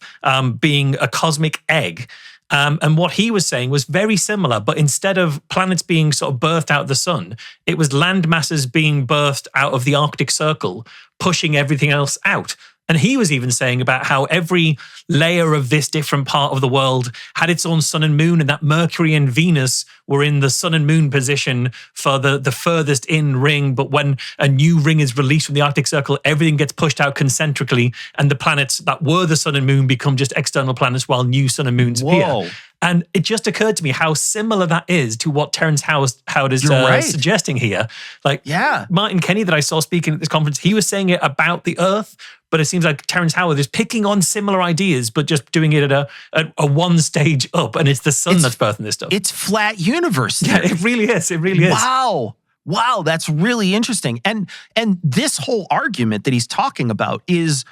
being a cosmic egg. And what he was saying was very similar, but instead of planets being sort of birthed out of the sun, it was land masses being birthed out of the Arctic Circle, pushing everything else out. And he was even saying about how every layer of this different part of the world had its own sun and moon, and that Mercury and Venus were in the sun and moon position for the furthest in ring. But when a new ring is released from the Arctic Circle, everything gets pushed out concentrically, and the planets that were the sun and moon become just external planets while new sun and moons appear. And it just occurred to me how similar that is to what Terence Howard is suggesting here. Like Martin Kenny that I saw speaking at this conference, he was saying it about the Earth, but it seems like Terence Howard is picking on similar ideas, but just doing it at a one stage up, and it's the sun that's birthing this stuff. It's flat universe theory. Yeah, it really is. It really is. Wow, that's really interesting. And this whole argument that he's talking about is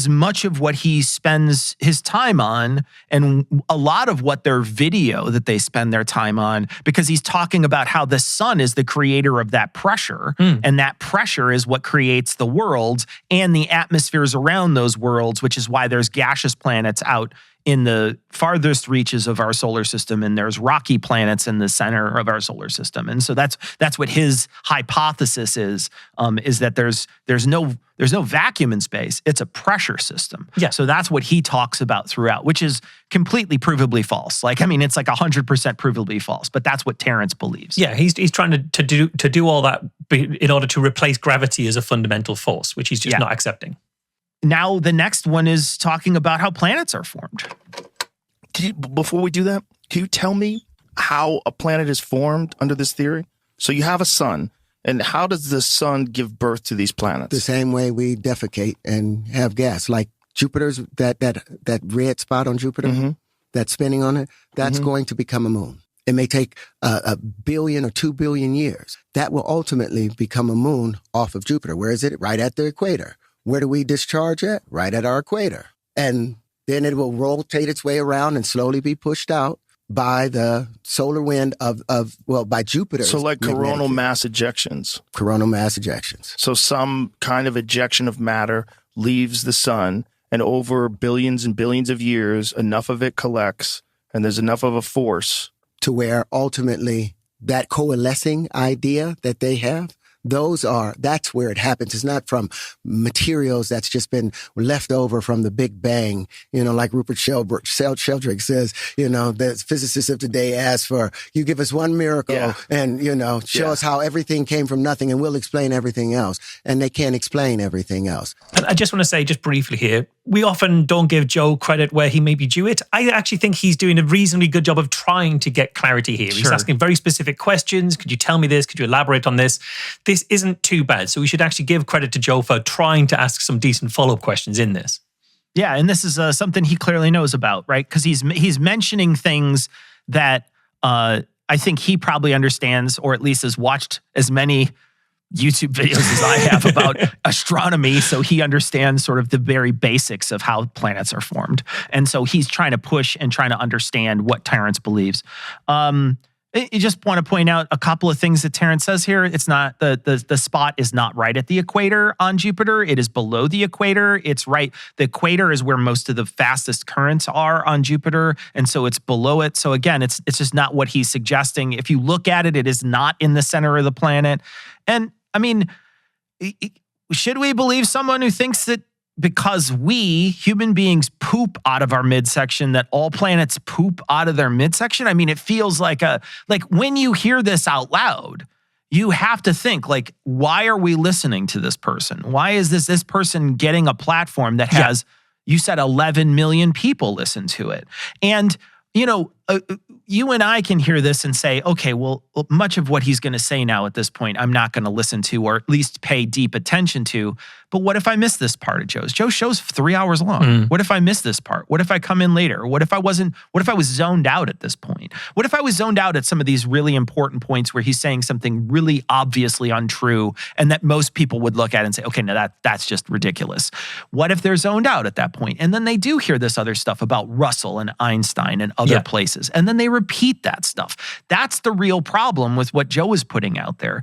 much of what he spends his time on, and a lot of what their video that they spend their time on, because he's talking about how the sun is the creator of that pressure, and that pressure is what creates the worlds and the atmospheres around those worlds, which is why there's gaseous planets out in the farthest reaches of our solar system, and there's rocky planets in the center of our solar system. And so that's what his hypothesis is that there's no vacuum in space. It's a pressure system. Yeah. So that's what he talks about throughout, which is completely provably false. Like, I mean, it's like 100% provably false, but that's what Terence believes. Yeah, he's trying to do all that in order to replace gravity as a fundamental force, which he's just not accepting. Now, the next one is talking about how planets are formed. Before we do that, can you tell me how a planet is formed under this theory? So you have a sun, and how does the sun give birth to these planets? The same way we defecate and have gas, like Jupiter's, that red spot on Jupiter, that's spinning on it, that's going to become a moon. It may take a billion or 2 billion years. That will ultimately become a moon off of Jupiter. Where is it? Right at the equator. Where do we discharge at? Right at our equator. And then it will rotate its way around and slowly be pushed out by the solar wind by Jupiter. So like coronal mass ejections. Coronal mass ejections. So some kind of ejection of matter leaves the sun, and over billions and billions of years, enough of it collects, and there's enough of a force to where ultimately that coalescing idea that they have, that's where it happens. It's not from materials that's just been left over from the Big Bang, like Rupert Sheldrake says, the physicists of today ask for, you give us one miracle and, show us how everything came from nothing and we'll explain everything else. And they can't explain everything else. And I just want to say just briefly here, we often don't give Joe credit where he may be due it. I actually think he's doing a reasonably good job of trying to get clarity here. He's asking very specific questions. Could you tell me this? Could you elaborate on this? This isn't too bad. So we should actually give credit to Joe for trying to ask some decent follow-up questions in this. Yeah, and this is something he clearly knows about, right? Because he's mentioning things that I think he probably understands, or at least has watched as many YouTube videos as I have about astronomy, so he understands sort of the very basics of how planets are formed. And so he's trying to push and trying to understand what Terence believes. I just want to point out a couple of things that Terence says here. It's not the spot is not right at the equator on Jupiter. It is below the equator. It's right. The equator is where most of the fastest currents are on Jupiter, and so it's below it. So again, it's just not what he's suggesting. If you look at it, it is not in the center of the planet. And I mean, should we believe someone who thinks that because we, human beings, poop out of our midsection, that all planets poop out of their midsection? I mean, it feels like when you hear this out loud, you have to think, like, why are we listening to this person? Why is this person getting a platform that has, you said 11 million people listen to it? And, you and I can hear this and say, okay, well, much of what he's going to say now at this point, I'm not going to listen to or at least pay deep attention to. But what if I miss this part of Joe's? Joe's show's 3 hours long. What if I miss this part? What if I come in later? What if I was zoned out at this point? What if I was zoned out at some of these really important points where he's saying something really obviously untrue and that most people would look at and say, okay, no, that's just ridiculous. What if they're zoned out at that point? And then they do hear this other stuff about Russell and Einstein and other places. And then they repeat that stuff. That's the real problem with what Joe is putting out there.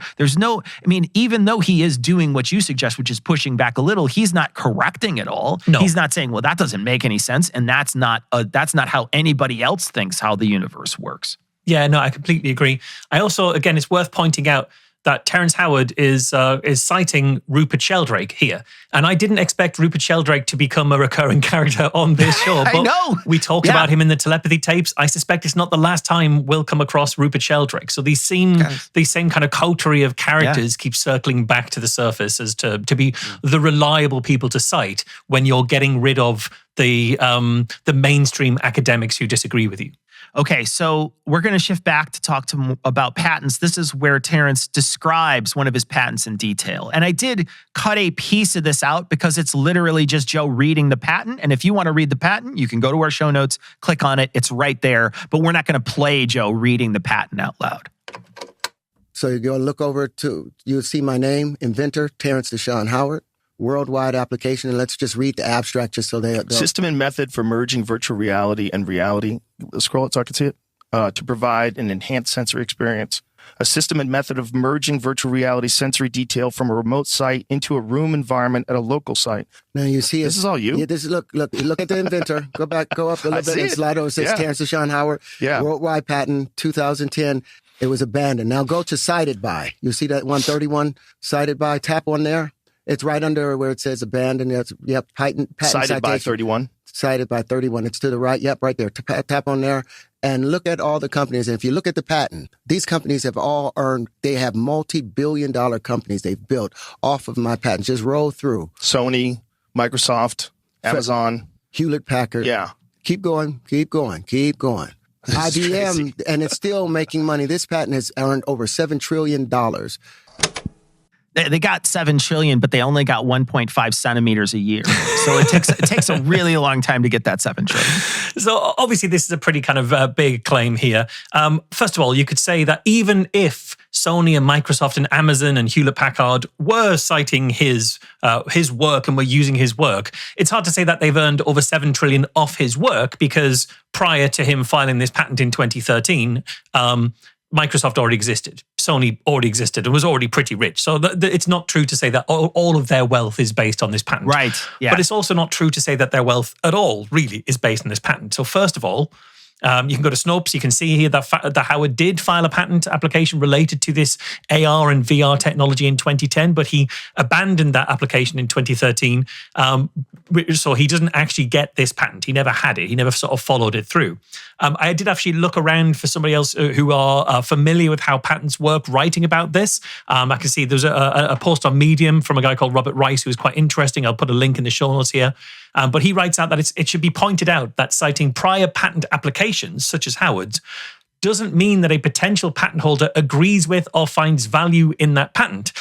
Even though he is doing what you suggest, which is pushing back a little, he's not correcting it all. No. He's not saying, well, that doesn't make any sense. And that's not how anybody else thinks how the universe works. Yeah, no, I completely agree. I also, again, it's worth pointing out that Terrence Howard is citing Rupert Sheldrake here. And I didn't expect Rupert Sheldrake to become a recurring character on this show. But I know. We talked about him in the telepathy tapes. I suspect it's not the last time we'll come across Rupert Sheldrake. So these same kind of coterie of characters keep circling back to the surface as to be the reliable people to cite when you're getting rid of the mainstream academics who disagree with you. Okay, so we're going to shift back to talk to him about patents. This is where Terrence describes one of his patents in detail. And I did cut a piece of this out because it's literally just Joe reading the patent. And if you want to read the patent, you can go to our show notes, click on it. It's right there. But we're not going to play Joe reading the patent out loud. So you go look over you'll see my name, inventor, Terrence Howard. Worldwide application, and let's just read the abstract just so they system and method for merging virtual reality and reality. Scroll it so I can see it. To provide an enhanced sensory experience. A system and method of merging virtual reality sensory detail from a remote site into a room environment at a local site. Now you see this is all you. Yeah, this is look at the inventor. Go up a little bit and slide over. It says Terrence Howard. Yeah. Worldwide patent 2010. It was abandoned. Now go to cited by. You see that 131 cited by? Tap on there. It's right under where it says abandoned. Patent cited by 31. Cited by 31. It's to the right. Yep, right there. Tap on there and look at all the companies. And if you look at the patent, these companies have all they have multi-billion-dollar companies they've built off of my patents. Just roll through. Sony, Microsoft, Amazon. Hewlett-Packard. Yeah. Keep going. IBM, and it's still making money. This patent has earned over $7 trillion. They got 7 trillion, but they only got 1.5 centimeters a year. So it takes a really long time to get that 7 trillion. So obviously this is a pretty kind of big claim here. First of all, you could say that even if Sony and Microsoft and Amazon and Hewlett-Packard were citing his work and were using his work, it's hard to say that they've earned over 7 trillion off his work because prior to him filing this patent in 2013, Microsoft already existed. Sony already existed and was already pretty rich. So it's not true to say that all of their wealth is based on this patent. Right. Yeah. But it's also not true to say that their wealth at all really is based on this patent. So first of all, you can go to Snopes. You can see here that Howard did file a patent application related to this AR and VR technology in 2010, but he abandoned that application in 2013. So he doesn't actually get this patent. He never had it. He never sort of followed it through. I did actually look around for somebody else who are familiar with how patents work, writing about this. I can see there's a post on Medium from a guy called Robert Rice, who is quite interesting. I'll put a link in the show notes here. But he writes out that it should be pointed out that citing prior patent applications, such as Howard's, doesn't mean that a potential patent holder agrees with or finds value in that patent.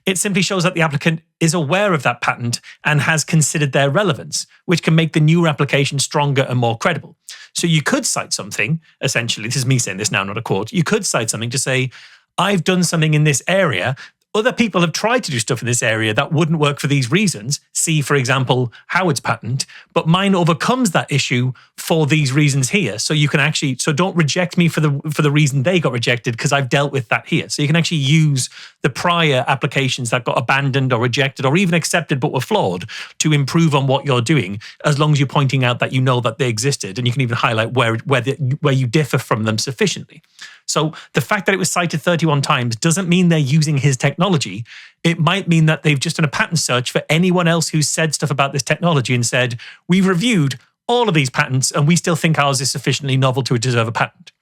It simply shows that the applicant is aware of that patent and has considered their relevance, which can make the newer application stronger and more credible. So you could cite something, essentially, this is me saying this now, not a quote, you could cite something to say, I've done something in this area. Other people have tried to do stuff in this area that wouldn't work for these reasons. See, for example, Howard's patent, but mine overcomes that issue for these reasons here. So you can actually, so don't reject me for the reason they got rejected because I've dealt with that here. So you can actually use the prior applications that got abandoned or rejected or even accepted but were flawed to improve on what you're doing, as long as you're pointing out that you know that they existed, and you can even highlight where you differ from them sufficiently. So the fact that it was cited 31 times doesn't mean they're using his technology. It might mean that they've just done a patent search for anyone else who's said stuff about this technology and said, we've reviewed all of these patents and we still think ours is sufficiently novel to deserve a patent.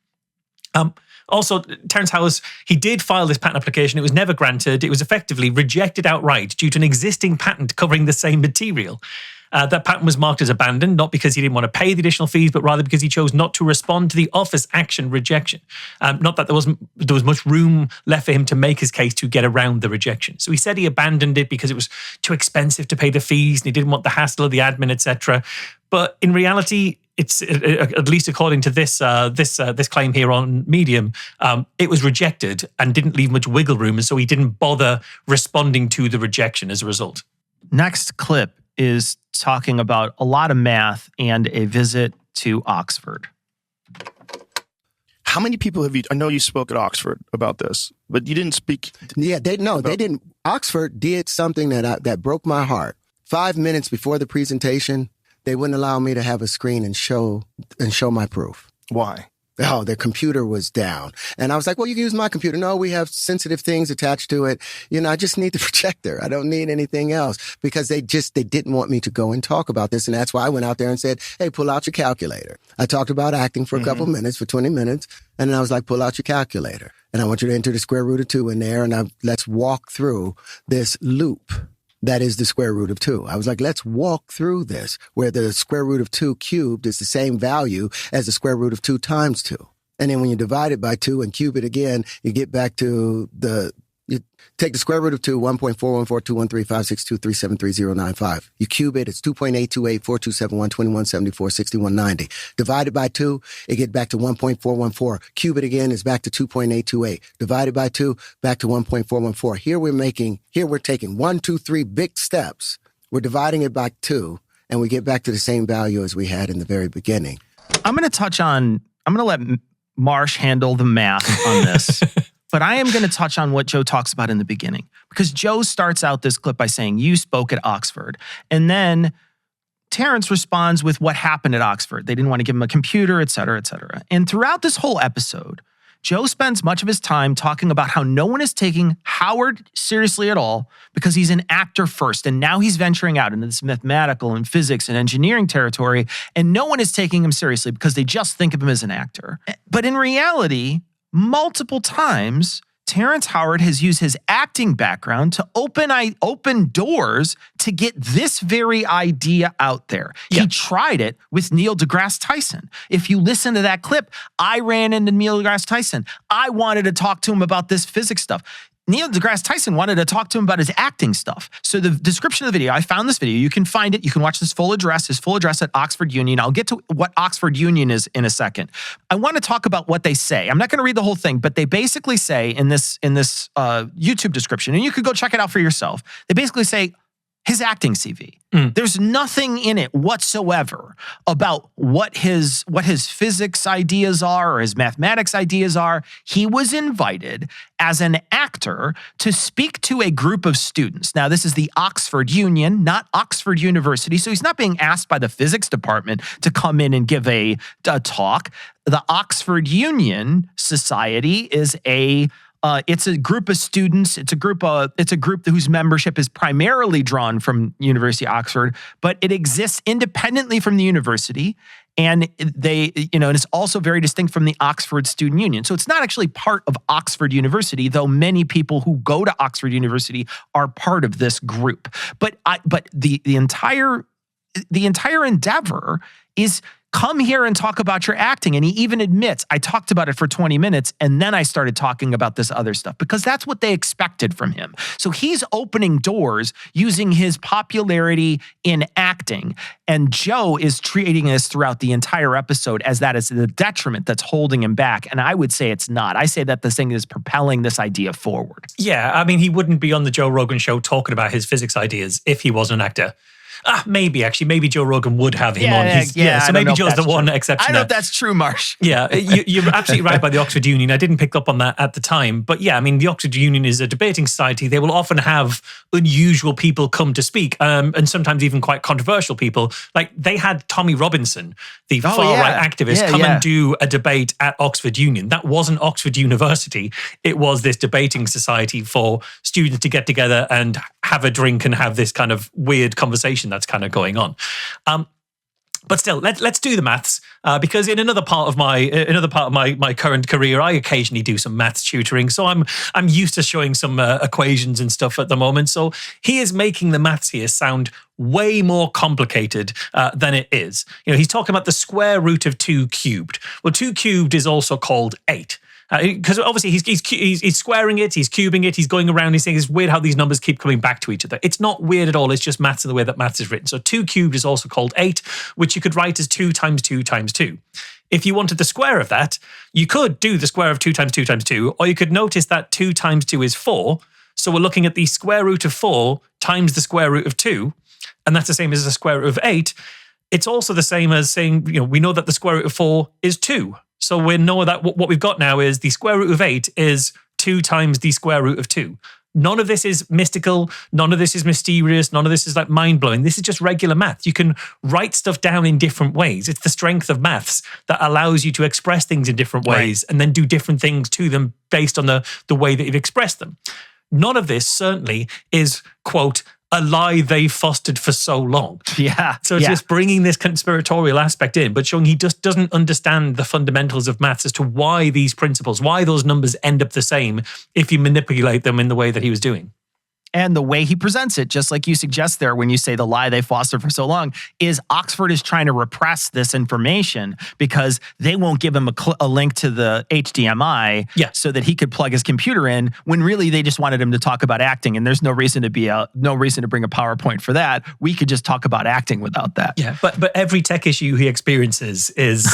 Also, Terence Howard, he did file this patent application. It was never granted. It was effectively rejected outright due to an existing patent covering the same material. That patent was marked as abandoned, not because he didn't want to pay the additional fees, but rather because he chose not to respond to the office action rejection. Not that there was much room left for him to make his case to get around the rejection. So he said he abandoned it because it was too expensive to pay the fees and he didn't want the hassle of the admin, etc. But in reality, it's at least according to this claim here on Medium, it was rejected and didn't leave much wiggle room, and so he didn't bother responding to the rejection as a result. Next clip is talking about a lot of math and a visit to Oxford. How many people have you? I know you spoke at Oxford about this, but you didn't speak. Yeah, they didn't. Oxford did something that broke my heart. 5 minutes before the presentation, they wouldn't allow me to have a screen and show my proof. Why? Oh, their computer was down. And I was like, well, you can use my computer. No, we have sensitive things attached to it. I just need the projector. I don't need anything else, because they didn't want me to go and talk about this. And that's why I went out there and said, hey, pull out your calculator. I talked about acting for a couple minutes, for 20 minutes. And then I was like, pull out your calculator. And I want you to enter the square root of 2 in there. And let's walk through this loop. That is the square root of 2. I was like, let's walk through this, where the square root of 2 cubed is the same value as the square root of 2 times 2. And then when you divide it by 2 and cube it again, you get back to you take the square root of 2, 1.414213562373095. You cube it, it's 2.828427121746190. Divide it by 2, it gets back to 1.414. Cube it again, is back to 2.828. Divided by 2, back to 1.414. Here we're taking 1, 2, 3 big steps. We're dividing it by 2, and we get back to the same value as we had in the very beginning. I'm going to let Marsh handle the math on this. But I am going to touch on what Joe talks about in the beginning, because Joe starts out this clip by saying, you spoke at Oxford. And then Terrence responds with what happened at Oxford. They didn't want to give him a computer, et cetera, et cetera. And throughout this whole episode, Joe spends much of his time talking about how no one is taking Howard seriously at all because he's an actor first. And now he's venturing out into this mathematical and physics and engineering territory. And no one is taking him seriously because they just think of him as an actor. But in reality, multiple times, Terrence Howard has used his acting background to open doors to get this very idea out there. Yeah. He tried it with Neil deGrasse Tyson. If you listen to that clip, I ran into Neil deGrasse Tyson. I wanted to talk to him about this physics stuff. Neil deGrasse Tyson wanted to talk to him about his acting stuff. So the description of the video, I found this video. You can find it. You can watch his full address at Oxford Union. I'll get to what Oxford Union is in a second. I want to talk about what they say. I'm not going to read the whole thing, but they basically say in this YouTube description, and you could go check it out for yourself. They basically say his acting CV. There's nothing in it whatsoever about what his physics ideas are or his mathematics ideas are. He was invited as an actor to speak to a group of students. Now, this is the Oxford Union, not Oxford University. So he's not being asked by the physics department to come in and give a talk. The Oxford Union Society is it's a group of students. It's a group whose membership is primarily drawn from University of Oxford, but it exists independently from the university, and and it's also very distinct from the Oxford Student Union. So it's not actually part of Oxford University, though many people who go to Oxford University are part of this group. But the entire endeavor is, come here and talk about your acting. And he even admits, I talked about it for 20 minutes and then I started talking about this other stuff, because that's what they expected from him. So he's opening doors using his popularity in acting. And Joe is treating this throughout the entire episode as that is the detriment that's holding him back. And I would say it's not. I say that this thing is propelling this idea forward. Yeah, I mean, he wouldn't be on the Joe Rogan show talking about his physics ideas if he was an actor. Maybe Joe Rogan would have him on his... so maybe Joe's the one exception. I don't know if that's true, Marsh. Yeah, you're absolutely right by the Oxford Union. I didn't pick up on that at the time. But yeah, I mean, the Oxford Union is a debating society. They will often have unusual people come to speak, and sometimes even quite controversial people. Like, they had Tommy Robinson, the far-right activist, come and do a debate at Oxford Union. That wasn't Oxford University. It was this debating society for students to get together and have a drink and have this kind of weird conversation that's kind of going on. But still, let's do the maths because in another part of my current career, I occasionally do some maths tutoring. So I'm used to showing some equations and stuff at the moment. So he is making the maths here sound way more complicated than it is. He's talking about the square root of 2 cubed. Well, 2 cubed is also called 8. Because obviously he's squaring it, he's cubing it, he's going around, he's saying it's weird how these numbers keep coming back to each other. It's not weird at all, it's just maths in the way that maths is written. So 2 cubed is also called 8, which you could write as 2 times 2 times 2. If you wanted the square of that, you could do the square of 2 times 2 times 2, or you could notice that 2 times 2 is 4. So we're looking at the square root of 4 times the square root of 2, and that's the same as the square root of 8. It's also the same as saying, we know that the square root of 4 is 2. So we know that what we've got now is the square root of 8 is 2 times the square root of 2. None of this is mystical. None of this is mysterious. None of this is like mind-blowing. This is just regular math. You can write stuff down in different ways. It's the strength of maths that allows you to express things in different ways and then do different things to them based on the way that you've expressed them. None of this certainly is, quote, a lie they fostered for so long. Yeah. So it's just bringing this conspiratorial aspect in, but showing he just doesn't understand the fundamentals of maths as to why these principles, why those numbers end up the same if you manipulate them in the way that he was doing. And the way he presents it, just like you suggest there when you say the lie they fostered for so long, is Oxford is trying to repress this information because they won't give him a link to the HDMI so that he could plug his computer in, when really they just wanted him to talk about acting. And there's no reason to bring a PowerPoint for that. We could just talk about acting without that. Yeah, but every tech issue he experiences is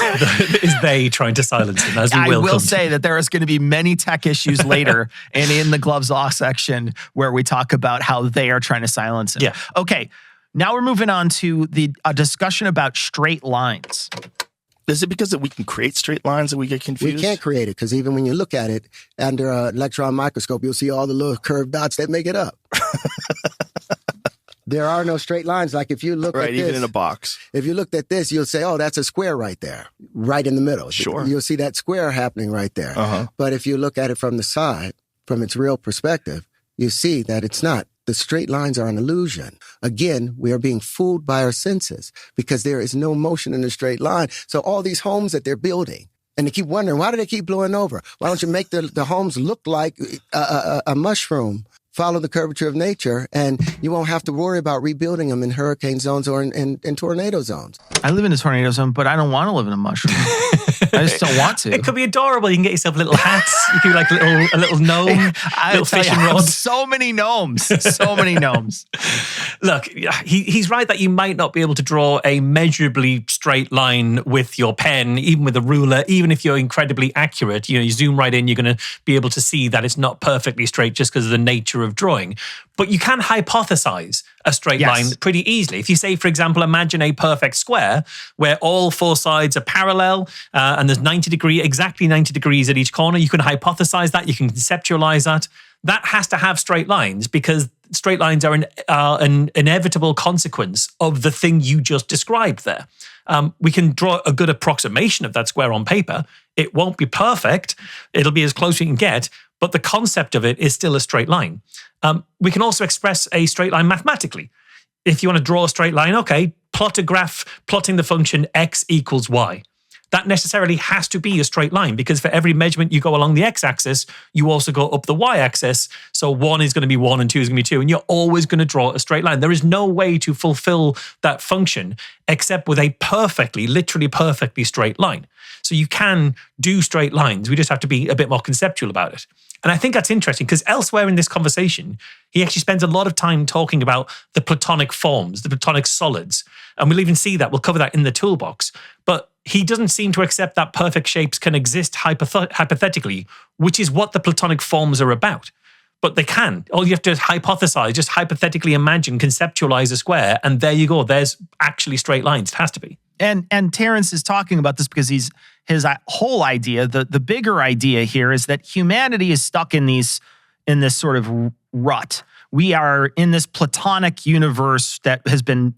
they trying to silence him, as we will. I will say that there is going to be many tech issues later and in the gloves off section where we talk about how they are trying to silence him. Yeah. Okay. Now we're moving on to a discussion about straight lines. Is it because that we can create straight lines that we get confused? We can't create it because even when you look at it under an electron microscope, you'll see all the little curved dots that make it up. There are no straight lines. Like if you look at this. Even in a box. If you looked at this, you'll say, oh, that's a square right there, right in the middle. Sure. You'll see that square happening right there. Uh-huh. But if you look at it from the side, from its real perspective, you see that it's not. The straight lines are an illusion. Again, we are being fooled by our senses because there is no motion in a straight line. So all these homes that they're building, and they keep wondering, why do they keep blowing over? Why don't you make the homes look like a mushroom? Follow the curvature of nature, and you won't have to worry about rebuilding them in hurricane zones or in tornado zones. I live in a tornado zone, but I don't want to live in a mushroom. I just don't want to. It could be adorable. You can get yourself little hats. You could be like a little gnome, little fishing rod. So many gnomes. So many gnomes. Look, he's right that you might not be able to draw a measurably straight line with your pen, even with a ruler, even if you're incredibly accurate. You zoom right in, you're going to be able to see that it's not perfectly straight just because of the nature of drawing. But you can hypothesize a straight line pretty easily. If you say, for example, imagine a perfect square where all 4 sides are parallel and there's exactly 90 degrees at each corner, you can hypothesize that, you can conceptualize that. That has to have straight lines because straight lines are an inevitable consequence of the thing you just described there. We can draw a good approximation of that square on paper. It won't be perfect. It'll be as close as you can get, but the concept of it is still a straight line. We can also express a straight line mathematically. If you want to draw a straight line, okay, plot a graph plotting the function x equals y. That necessarily has to be a straight line because for every measurement you go along the x-axis, you also go up the y-axis. So 1 is going to be 1 and 2 is going to be 2, and you're always going to draw a straight line. There is no way to fulfill that function except with a literally perfectly straight line. So you can do straight lines. We just have to be a bit more conceptual about it. And I think that's interesting because elsewhere in this conversation, he actually spends a lot of time talking about the Platonic forms, the Platonic solids. And we'll even see that. We'll cover that in the toolbox. But he doesn't seem to accept that perfect shapes can exist hypothetically, which is what the Platonic forms are about. But they can. All you have to hypothesize, just hypothetically imagine, conceptualize a square, and there you go. There's actually straight lines. It has to be. And Terence is talking about this because his whole idea, the bigger idea here is that humanity is stuck in this sort of rut. We are in this Platonic universe that has been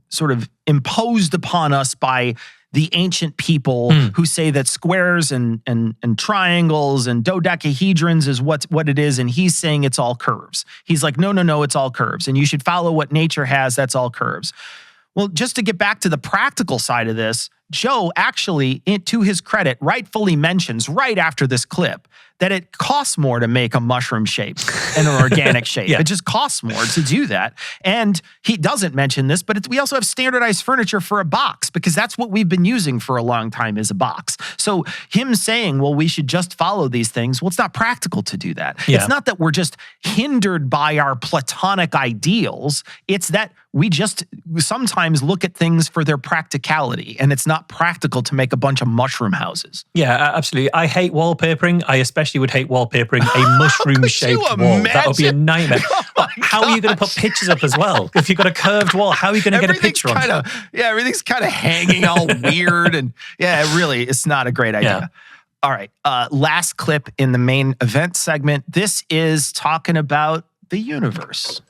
sort of imposed upon us by the ancient people who say that squares and triangles and dodecahedrons is what it is, and he's saying it's all curves. He's like, no, it's all curves, and you should follow what nature has, that's all curves. Well, just to get back to the practical side of this, Joe actually, to his credit, rightfully mentions right after this clip that it costs more to make a mushroom shape and an organic shape. Yeah. It just costs more to do that. And he doesn't mention this, but we also have standardized furniture for a box because that's what we've been using for a long time is a box. So him saying, well, we should just follow these things, well, it's not practical to do that. Yeah. It's not that we're just hindered by our Platonic ideals. It's that we just sometimes look at things for their practicality, and it's not practical to make a bunch of mushroom houses. Yeah, absolutely. I hate wallpapering. I especially would hate wallpapering a mushroom-shaped wall. That would be a nightmare. How are you going to put pictures up as well? If you've got a curved wall, how are you going to get a picture on? Everything's kind of hanging all weird, and it's not a great idea. Yeah. All right, last clip in the main event segment. This is talking about the universe.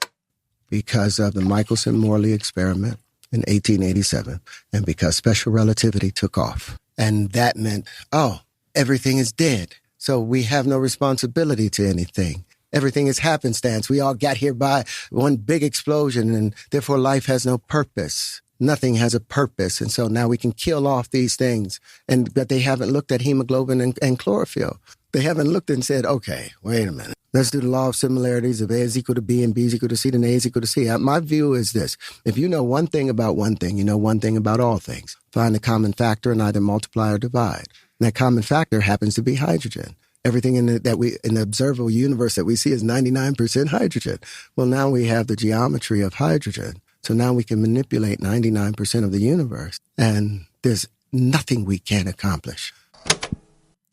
Because of the Michelson-Morley experiment in 1887, and because special relativity took off. And that meant, everything is dead. So we have no responsibility to anything. Everything is happenstance. We all got here by one big explosion, and therefore life has no purpose. Nothing has a purpose. And so now we can kill off these things. But they haven't looked at hemoglobin and chlorophyll. They haven't looked and said, okay, wait a minute. Let's do the law of similarities. If A is equal to B and B is equal to C, then A is equal to C. My view is this. If you know one thing about one thing, you know one thing about all things. Find the common factor and either multiply or divide. And that common factor happens to be hydrogen. Everything in the observable universe that we see is 99% hydrogen. Well, now we have the geometry of hydrogen. So now we can manipulate 99% of the universe. And there's nothing we can't accomplish.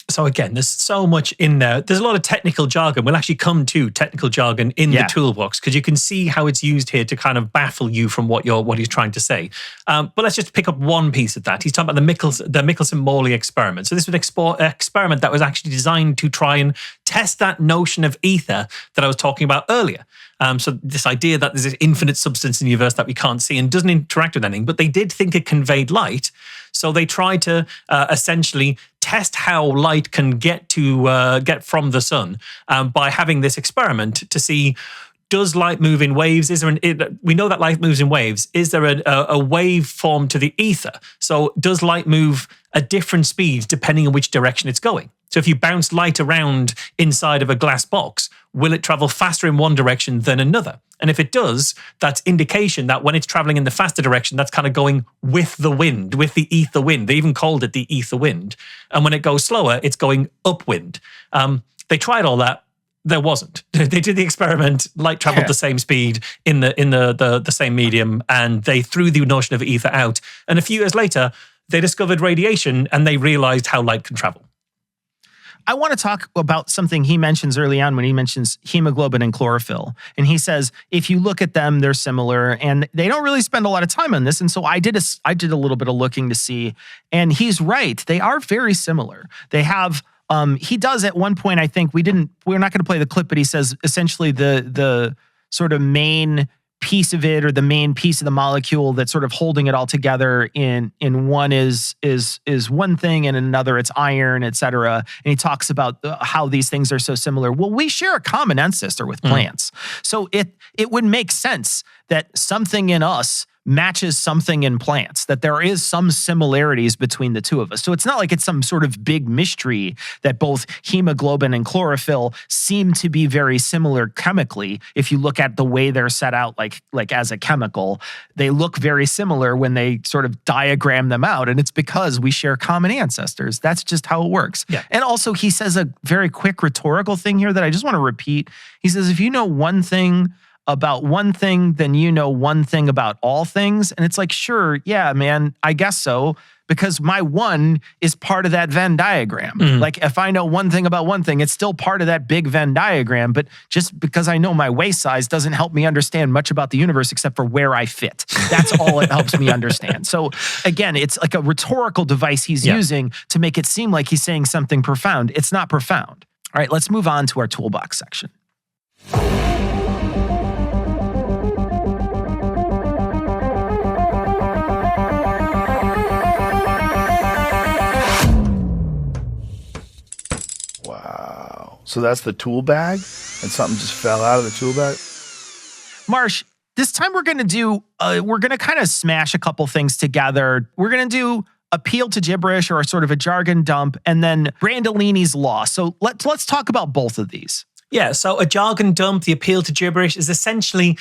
So again, there's so much in there. There's a lot of technical jargon. We'll actually come to technical jargon in the toolbox because you can see how it's used here to kind of baffle you from what he's trying to say. But let's just pick up one piece of that. He's talking about the Michelson-Morley experiment. So this was an experiment that was actually designed to try and test that notion of ether that I was talking about earlier. So this idea that there's this infinite substance in the universe that we can't see and doesn't interact with anything, but they did think it conveyed light. So they tried to essentially test how light can get from the sun by having this experiment to see, does light move in waves? We know that light moves in waves. Is there a wave form to the ether? So does light move at different speeds depending on which direction it's going? So if you bounce light around inside of a glass box, will it travel faster in one direction than another? And if it does, that's indication that when it's traveling in the faster direction, that's kind of going with the wind, with the ether wind. They even called it the ether wind. And when it goes slower, it's going upwind. They tried all that. There wasn't. They did the experiment. Light traveled the same speed in the same medium, and they threw the notion of ether out. And a few years later, they discovered radiation, and they realized how light can travel. I want to talk about something he mentions early on when he mentions hemoglobin and chlorophyll. And he says, if you look at them, they're similar. And they don't really spend a lot of time on this. And so I did a little bit of looking to see. And he's right. They are very similar. They have, he does at one point, I think, we're not going to play the clip, but he says essentially the sort of main piece of it, or the main piece of the molecule that's sort of holding it all together in one is one thing, and in another it's iron, et cetera. And he talks about how these things are so similar. Well, we share a common ancestor with plants. So it would make sense that something in us matches something in plants, that there is some similarities between the two of us. So it's not like it's some sort of big mystery that both hemoglobin and chlorophyll seem to be very similar chemically. If you look at the way they're set out, like as a chemical, they look very similar when they sort of diagram them out. And it's because we share common ancestors. That's just how it works. Yeah. And also he says a very quick rhetorical thing here that I just want to repeat. He says, if you know one thing about one thing, then you know one thing about all things. And it's like, sure, yeah, man, I guess so. Because my one is part of that Venn diagram. Like if I know one thing about one thing, it's still part of that big Venn diagram. But just because I know my waist size doesn't help me understand much about the universe except for where I fit. That's all it helps me understand. So again, it's like a rhetorical device he's using to make it seem like he's saying something profound. It's not profound. All right, let's move on to our toolbox section. Wow. So that's the tool bag, and something just fell out of the tool bag? Marsh, This time we're going to kind of smash a couple things together. We're going to do appeal to gibberish, or sort of a jargon dump, and then Brandolini's law. So let's talk about both of these. Yeah, so a jargon dump, the appeal to gibberish, is essentially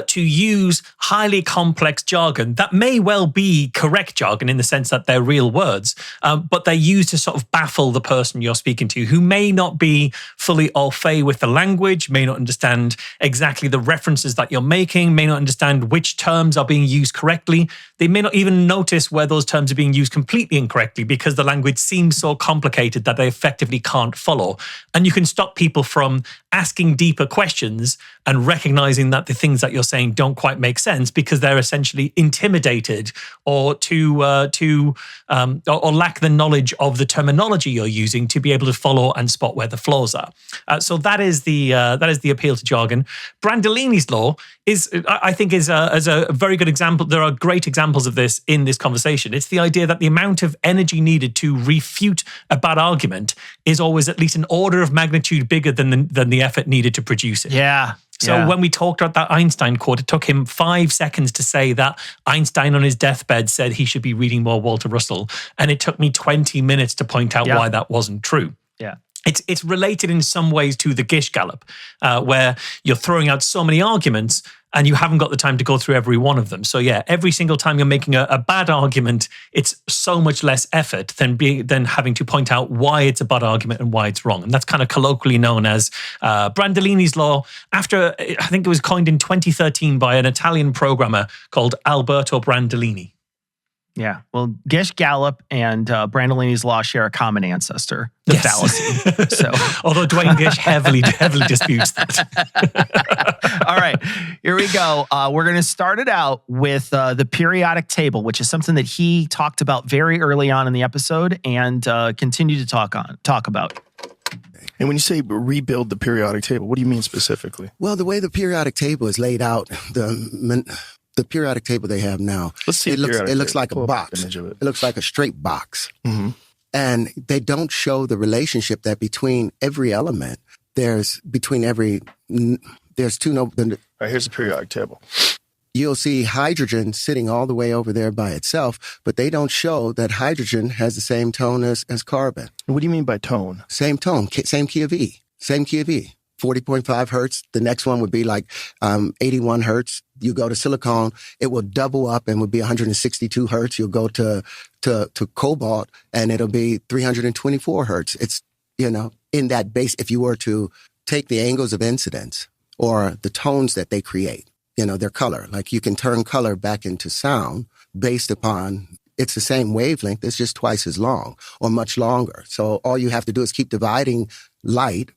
to use highly complex jargon that may well be correct jargon in the sense that they're real words, but they're used to sort of baffle the person you're speaking to, who may not be fully au fait with the language, may not understand exactly the references that you're making, may not understand which terms are being used correctly. They may not even notice where those terms are being used completely incorrectly because the language seems so complicated that they effectively can't follow. And you can stop people from asking deeper questions and recognizing that the things that you're saying don't quite make sense because they're essentially intimidated or or lack the knowledge of the terminology you're using to be able to follow and spot where the flaws are. So that is the appeal to jargon. Brandolini's law is a very good example. There are great examples of this in this conversation. It's the idea that the amount of energy needed to refute a bad argument is always at least an order of magnitude bigger than the effort needed to produce it. Yeah. So when we talked about that Einstein quote, it took him 5 seconds to say that Einstein on his deathbed said he should be reading more Walter Russell. And it took me 20 minutes to point out why that wasn't true. Yeah. It's related in some ways to the Gish Gallop, where you're throwing out so many arguments and you haven't got the time to go through every one of them. So yeah, every single time you're making a bad argument, it's so much less effort than having to point out why it's a bad argument and why it's wrong. And that's kind of colloquially known as Brandolini's law, after, I think it was coined in 2013 by an Italian programmer called Alberto Brandolini. Yeah. Well, Gish Gallop and Brandolini's law share a common ancestor, the fallacy. So, although Dwayne Gish heavily disputes that. All right, here we go. We're going to start it out with the periodic table, which is something that he talked about very early on in the episode and continue to talk about. And when you say rebuild the periodic table, what do you mean specifically? Well, the way the periodic table is laid out, the periodic table they have now, let's see. It looks like a box. It looks like a straight box. Mm-hmm. And they don't show the relationship that between every element, there's two no. All right, here's the periodic table. You'll see hydrogen sitting all the way over there by itself, but they don't show that hydrogen has the same tone as carbon. What do you mean by tone? Same tone, same key of E, 40.5 hertz. The next one would be like 81 hertz. You go to silicon, it will double up and would be 162 hertz. You'll go to cobalt and it'll be 324 hertz. It's, in that base, if you were to take the angles of incidence or the tones that they create, their color, like you can turn color back into sound based upon, it's the same wavelength, it's just twice as long or much longer. So all you have to do is keep dividing light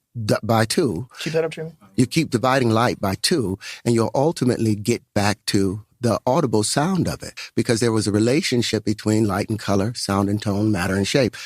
by 2. Keep that up, Jimmy. You keep dividing light by 2, and you'll ultimately get back to the audible sound of it, because there was a relationship between light and color, sound and tone, matter and shape.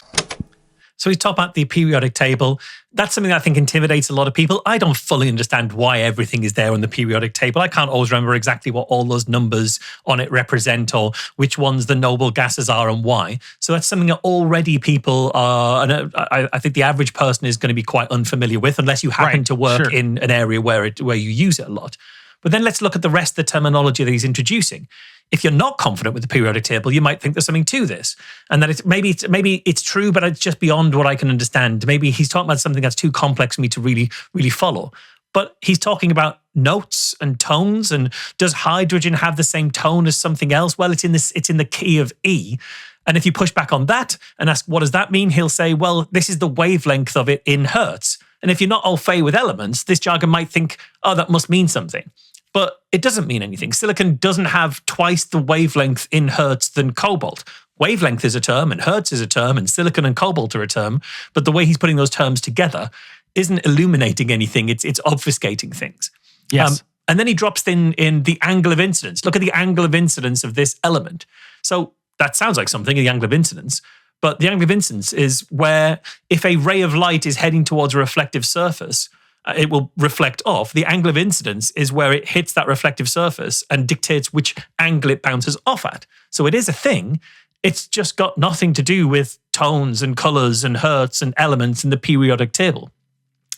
So we talk about the periodic table. That's something that I think intimidates a lot of people. I don't fully understand why everything is there on the periodic table. I can't always remember exactly what all those numbers on it represent or which ones the noble gases are and why. So that's something that already people are, and I think the average person is going to be quite unfamiliar with, unless you happen to work in an area where you use it a lot. But then let's look at the rest of the terminology that he's introducing. If you're not confident with the periodic table, you might think there's something to this, and that maybe it's true, but it's just beyond what I can understand. Maybe he's talking about something that's too complex for me to really, really follow. But he's talking about notes and tones, and does hydrogen have the same tone as something else? Well, it's in the key of E. And if you push back on that and ask, what does that mean? He'll say, well, this is the wavelength of it in hertz. And if you're not au fait with elements, this jargon might think, oh, that must mean something. But it doesn't mean anything. Silicon doesn't have twice the wavelength in hertz than cobalt. Wavelength is a term, and hertz is a term, and silicon and cobalt are a term. But the way he's putting those terms together isn't illuminating anything. It's obfuscating things. Yes. And then he drops in the angle of incidence. Look at the angle of incidence of this element. So that sounds like something, the angle of incidence. But the angle of incidence is where if a ray of light is heading towards a reflective surface, it will reflect off. The angle of incidence is where it hits that reflective surface and dictates which angle it bounces off at. So it is a thing. It's just got nothing to do with tones and colors and hertz and elements in the periodic table.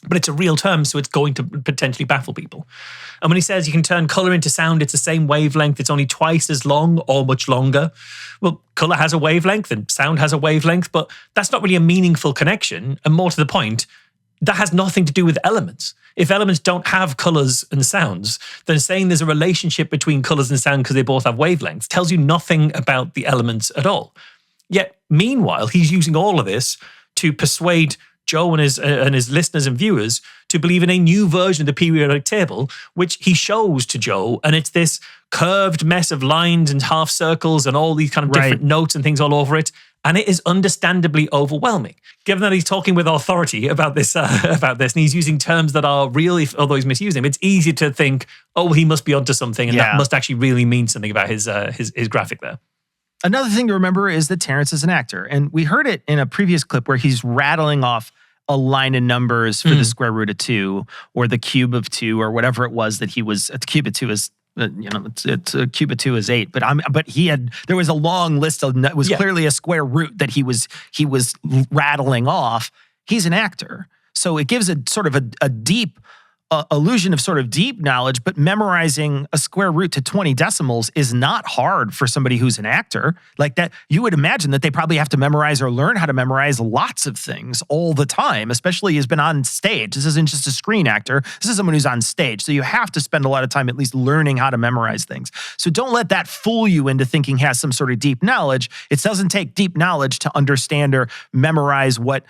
But it's a real term, so it's going to potentially baffle people. And when he says you can turn color into sound, it's the same wavelength, it's only twice as long or much longer. Well, color has a wavelength and sound has a wavelength, but that's not really a meaningful connection. And more to the point, that has nothing to do with elements. If elements don't have colors and sounds, then saying there's a relationship between colors and sound because they both have wavelengths tells you nothing about the elements at all. Yet, meanwhile, he's using all of this to persuade Joe and his listeners and viewers to believe in a new version of the periodic table, which he shows to Joe. And it's this curved mess of lines and half circles and all these kind of different notes and things all over it. And it is understandably overwhelming. Given that he's talking with authority about this, and he's using terms that are real, although he's misusing them, it's easy to think, oh, he must be onto something, and that must actually really mean something about his graphic there. Another thing to remember is that Terrence is an actor. And we heard it in a previous clip where he's rattling off a line of numbers for the square root of 2 or the cube of 2 or whatever it was that he was. The cube of 2 is, it's a cube of 2 is 8. But there was a long list of, it was clearly a square root that he was rattling off. He's an actor. So it gives a sort of a deep illusion of sort of deep knowledge, but memorizing a square root to 20 decimals is not hard for somebody who's an actor. Like that, you would imagine that they probably have to memorize or learn how to memorize lots of things all the time, especially has been on stage. This isn't just a screen actor. This is someone who's on stage. So you have to spend a lot of time at least learning how to memorize things. So don't let that fool you into thinking he has some sort of deep knowledge. It doesn't take deep knowledge to understand or memorize what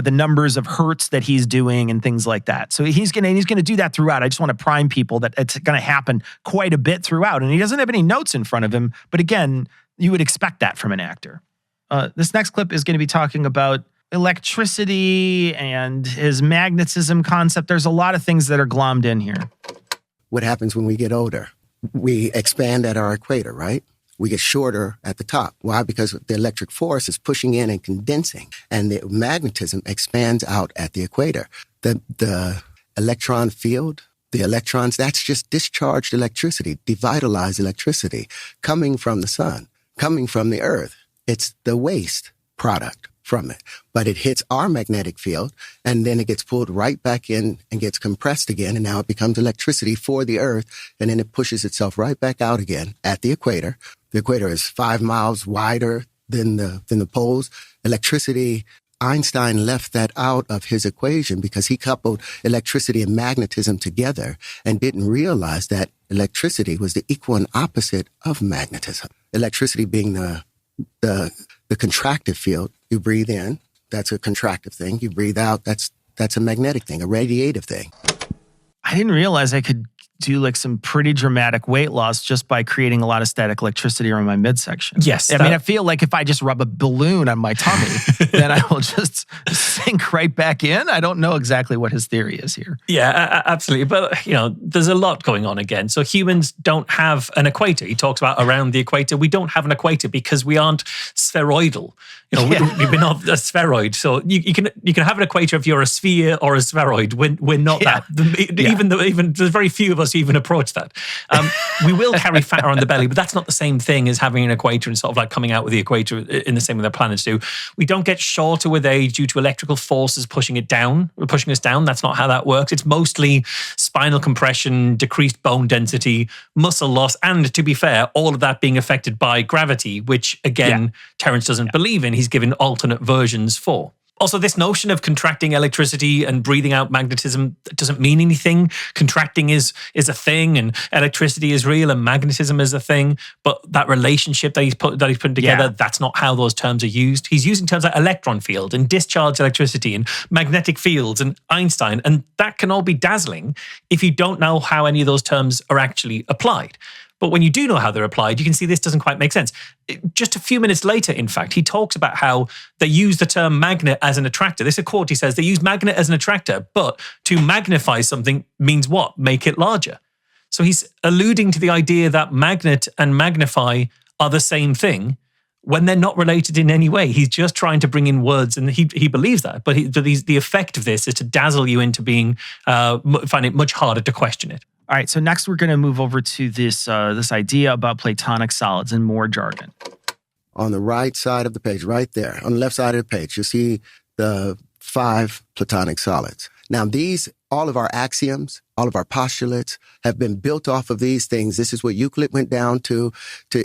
the numbers of hertz that he's doing and things like that. So he's gonna do that throughout. I just want to prime people that it's gonna happen quite a bit throughout. And he doesn't have any notes in front of him, but again, you would expect that from an actor. This next clip is gonna be talking about electricity and his magnetism concept. There's a lot of things that are glommed in here. What happens when we get older? We expand at our equator, right? We get shorter at the top. Why? Because the electric force is pushing in and condensing, and the magnetism expands out at the equator. The electron field, the electrons, that's just discharged electricity, devitalized electricity coming from the sun, coming from the earth. It's the waste product from it, but it hits our magnetic field, and then it gets pulled right back in and gets compressed again, and now it becomes electricity for the earth, and then it pushes itself right back out again at the equator. The equator is 5 miles wider than the poles. Electricity, Einstein left that out of his equation because he coupled electricity and magnetism together and didn't realize that electricity was the equal and opposite of magnetism. Electricity being the contractive field. You breathe in, that's a contractive thing. You breathe out, that's a magnetic thing, a radiative thing. I didn't realize I could do like some pretty dramatic weight loss just by creating a lot of static electricity around my midsection. Yes. I mean, I feel like if I just rub a balloon on my tummy, then I will just sink right back in. I don't know exactly what his theory is here. Yeah, absolutely. But, there's a lot going on again. So humans don't have an equator. He talks about around the equator. We don't have an equator because we aren't spheroidal. We've been off a spheroid. So you can have an equator if you're a sphere or a spheroid. We're not that. Even there's very few of us even approach that. We will carry fat around the belly, but that's not the same thing as having an equator and sort of like coming out with the equator in the same way that planets do. We don't get shorter with age due to electrical forces pushing us down. That's not how that works. It's mostly spinal compression, decreased bone density, muscle loss, and to be fair, all of that being affected by gravity, which again, Terence doesn't believe in. He's given alternate versions for. Also, this notion of contracting electricity and breathing out magnetism doesn't mean anything. Contracting is a thing, and electricity is real, and magnetism is a thing. But that relationship that he's putting together, that's not how those terms are used. He's using terms like electron field and discharged electricity and magnetic fields and Einstein, and that can all be dazzling if you don't know how any of those terms are actually applied. But when you do know how they're applied, you can see this doesn't quite make sense. Just a few minutes later, in fact, he talks about how they use the term magnet as an attractor. This is a quote. He says, they use magnet as an attractor, but to magnify something means what? Make it larger. So he's alluding to the idea that magnet and magnify are the same thing when they're not related in any way. He's just trying to bring in words, and he believes that. But the effect of this is to dazzle you into finding it much harder to question it. All right, so next we're going to move over to this idea about Platonic solids and more jargon. On the right side of the page, right there, on the left side of the page, you see the 5 Platonic solids. Now, all of our axioms, all of our postulates have been built off of these things. This is what Euclid went down to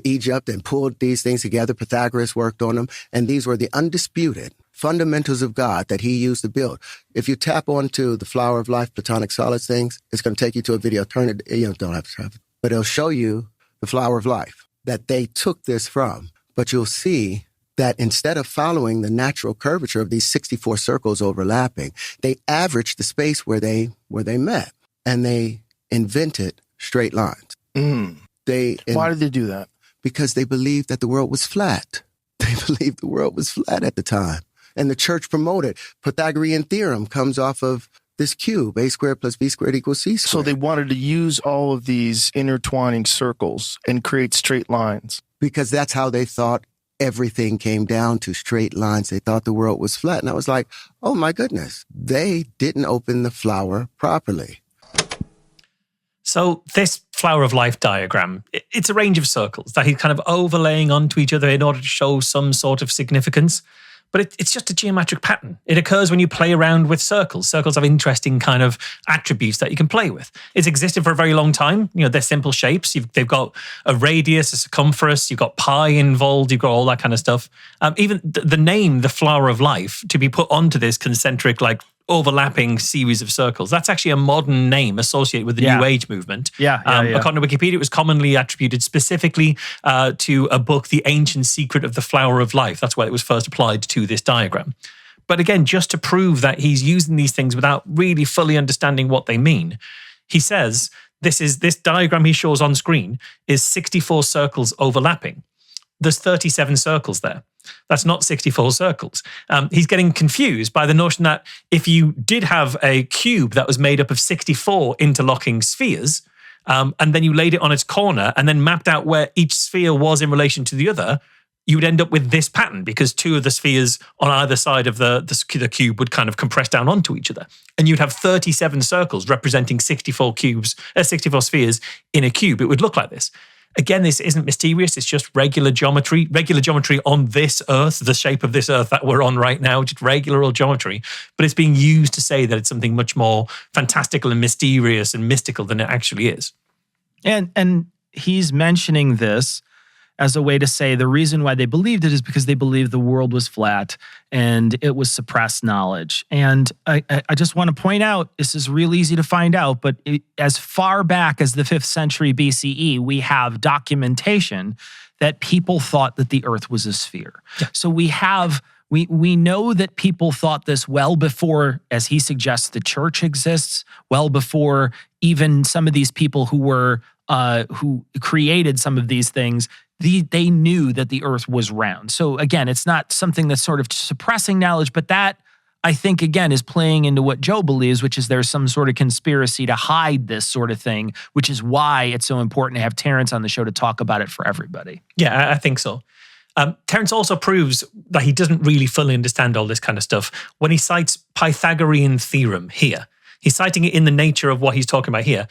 Egypt and pulled these things together. Pythagoras worked on them. And these were the undisputed fundamentals of God that he used to build. If you tap onto the Flower of Life, Platonic solids things, it's going to take you to a video. Turn it, don't have to tap it, but it'll show you the Flower of Life that they took this from. But you'll see that instead of following the natural curvature of these 64 circles overlapping, they averaged the space where they met, and they invented straight lines. Why did they do that? Because they believed that the world was flat. They believed the world was flat at the time. And the church promoted. Pythagorean theorem comes off of this cube, a squared plus b squared equals c squared. So they wanted to use all of these intertwining circles and create straight lines. Because that's how they thought everything came down to, straight lines. They thought the world was flat. And I was like, oh my goodness, they didn't open the flower properly. So this Flower of Life diagram, it's a range of circles that he's kind of overlaying onto each other in order to show some sort of significance. But it's just a geometric pattern. It occurs when you play around with circles. Circles have interesting kind of attributes that you can play with. It's existed for a very long time. They're simple shapes. They've got a radius, a circumference. You've got pi involved. You've got all that kind of stuff. Even the name, the Flower of Life, to be put onto this concentric, overlapping series of circles. That's actually a modern name associated with the New Age movement. According to Wikipedia, it was commonly attributed specifically to a book, The Ancient Secret of the Flower of Life. That's why it was first applied to this diagram. But again, just to prove that he's using these things without really fully understanding what they mean, he says this diagram he shows on screen is 64 circles overlapping. There's 37 circles there. That's not 64 circles. He's getting confused by the notion that if you did have a cube that was made up of 64 interlocking spheres, and then you laid it on its corner and then mapped out where each sphere was in relation to the other, you would end up with this pattern because two of the spheres on either side of the cube would kind of compress down onto each other. And you'd have 37 circles representing 64 spheres in a cube. It would look like this. Again, this isn't mysterious. It's just regular geometry on this Earth, the shape of this Earth that we're on right now, just regular old geometry. But it's being used to say that it's something much more fantastical and mysterious and mystical than it actually is. And he's mentioning this as a way to say the reason why they believed it is because they believed the world was flat and it was suppressed knowledge. And I just want to point out, this is real easy to find out, but as far back as the 5th century BCE, we have documentation that people thought that the earth was a sphere. Yeah. So we know that people thought this well before, as he suggests, the church exists, well before even some of these people who created some of these things. They knew that the earth was round. So again, it's not something that's sort of suppressing knowledge, but that, I think, again, is playing into what Joe believes, which is there's some sort of conspiracy to hide this sort of thing, which is why it's so important to have Terrence on the show to talk about it for everybody. Yeah, I think so. Terrence also proves that he doesn't really fully understand all this kind of stuff when he cites Pythagorean theorem here. He's citing it in the nature of what he's talking about here.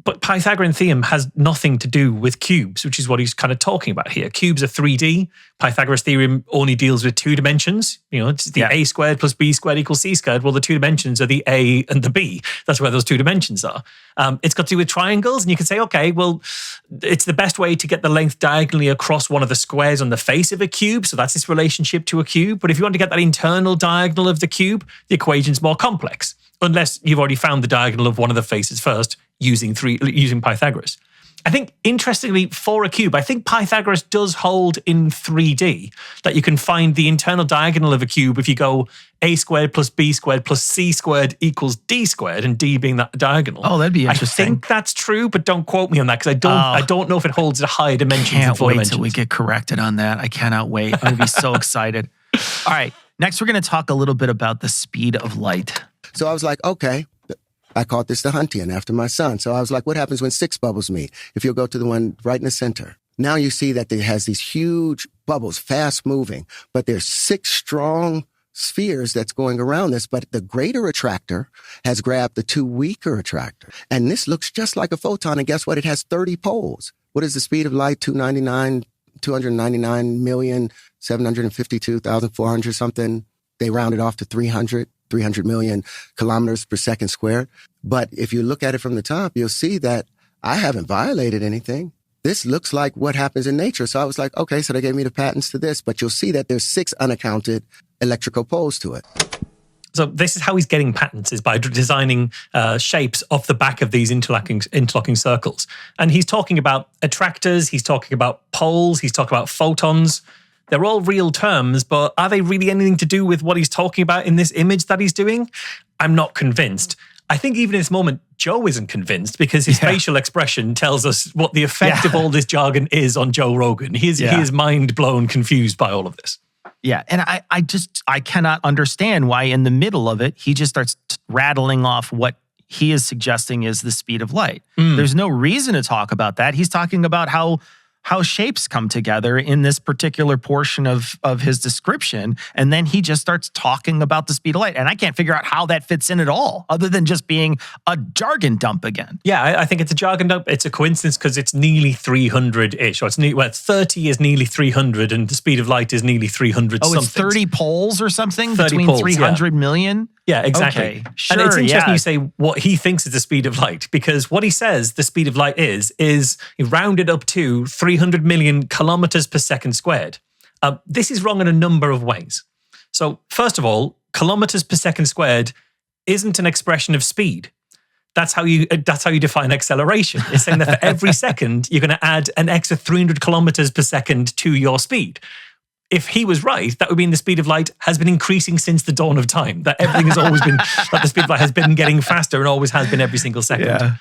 But Pythagorean theorem has nothing to do with cubes, which is what he's kind of talking about here. Cubes are 3D. Pythagoras theorem only deals with 2 dimensions. It's the a squared plus b squared equals c squared. Well, the 2 dimensions are the a and the b. That's where those 2 dimensions are. It's got to do with triangles, and you can say, okay, well, it's the best way to get the length diagonally across one of the squares on the face of a cube. So that's its relationship to a cube. But if you want to get that internal diagonal of the cube, the equation's more complex, unless you've already found the diagonal of one of the faces first using Pythagoras. I think, interestingly, for a cube, I think Pythagoras does hold in 3D, that you can find the internal diagonal of a cube if you go a squared plus b squared plus c squared equals d squared, and d being that diagonal. Oh, that'd be interesting. I think that's true, but don't quote me on that, because I don't know if it holds at higher dimensions than 4 dimensions. Can't wait till we get corrected on that. I cannot wait. I'm going to be so excited. All right, next we're going to talk a little bit about the speed of light. So I was like, okay. I called this the Huntian after my son. So I was like, what happens when 6 bubbles meet? If you'll go to the one right in the center. Now you see that it has these huge bubbles, fast moving, but there's 6 strong spheres that's going around this. But the greater attractor has grabbed the 2 weaker attractor. And this looks just like a photon. And guess what? It has 30 poles. What is the speed of light? 299,752,400 something. They rounded off to 300. 300 million kilometers per second squared. But if you look at it from the top, you'll see that I haven't violated anything. This looks like what happens in nature. So I was like, okay, so they gave me the patents to this, but you'll see that there's 6 unaccounted electrical poles to it. So this is how he's getting patents, is by designing shapes off the back of these interlocking circles. And he's talking about attractors, he's talking about poles, he's talking about photons. They're all real terms, but are they really anything to do with what he's talking about in this image that he's doing? I'm not convinced. I think even in this moment, Joe isn't convinced because his facial expression tells us what the effect of all this jargon is on Joe Rogan. He is mind blown, confused by all of this. Yeah, and I cannot understand why in the middle of it, he just starts rattling off what he is suggesting is the speed of light. There's no reason to talk about that. He's talking about how shapes come together in this particular portion of his description, and then he just starts talking about the speed of light. And I can't figure out how that fits in at all, other than just being a jargon dump again. Yeah, I think it's a jargon dump. It's a coincidence because it's nearly 300-ish. Or it's 30 is nearly 300, and the speed of light is nearly 300 something. Oh, it's 30 poles or something 30 between poles, 300 million? Yeah, exactly. Okay, sure, and it's interesting you say what he thinks is the speed of light, because what he says the speed of light is he rounded up to 300 million kilometers per second squared. This is wrong in a number of ways. So first of all, kilometers per second squared isn't an expression of speed. That's how you define acceleration. It's saying that for every second, you're going to add an extra 300 kilometers per second to your speed. If he was right, that would mean the speed of light has been increasing since the dawn of time. That everything has always been, that the speed of light has been getting faster and always has been every single second. Yeah.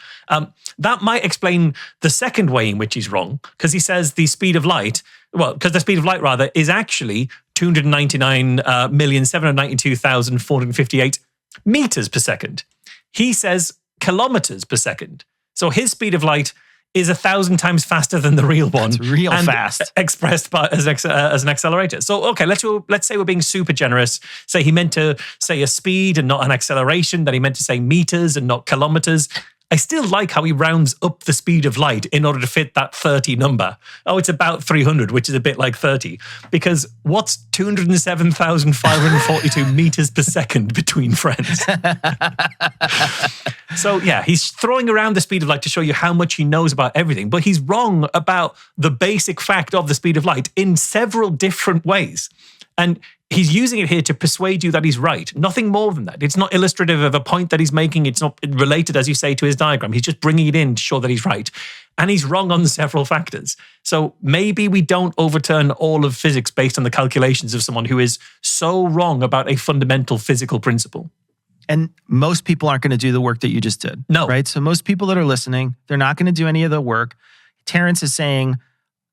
That might explain the second way in which he's wrong, because he says the speed of light, because the speed of light rather is actually 299,792,458 meters per second. He says kilometers per second. So his speed of light is 1,000 times faster than the real one. It's real fast. Expressed by, as an accelerator. So, okay, let's say we're being super generous. Say he meant to say a speed and not an acceleration, that he meant to say meters and not kilometers. I still like how he rounds up the speed of light in order to fit that 30 number. Oh, it's about 300, which is a bit like 30. Because what's 207,542 meters per second between friends? So yeah, he's throwing around the speed of light to show you how much he knows about everything, but he's wrong about the basic fact of the speed of light in several different ways. And he's using it here to persuade you that he's right. Nothing more than that. It's not illustrative of a point that he's making. It's not related, as you say, to his diagram. He's just bringing it in to show that he's right. And he's wrong on several factors. So maybe we don't overturn all of physics based on the calculations of someone who is so wrong about a fundamental physical principle. And most people aren't going to do the work that you just did. No. Right? So most people that are listening, they're not going to do any of the work. Terrence is saying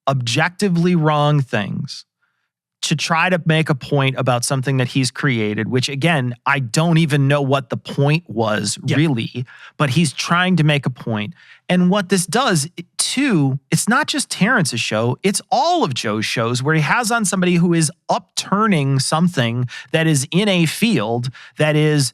objectively wrong things to try to make a point about something that he's created, which again, I don't even know what the point was really, but he's trying to make a point. And what this does too, it's not just Terrence's show, it's all of Joe's shows where he has on somebody who is upturning something that is in a field that is,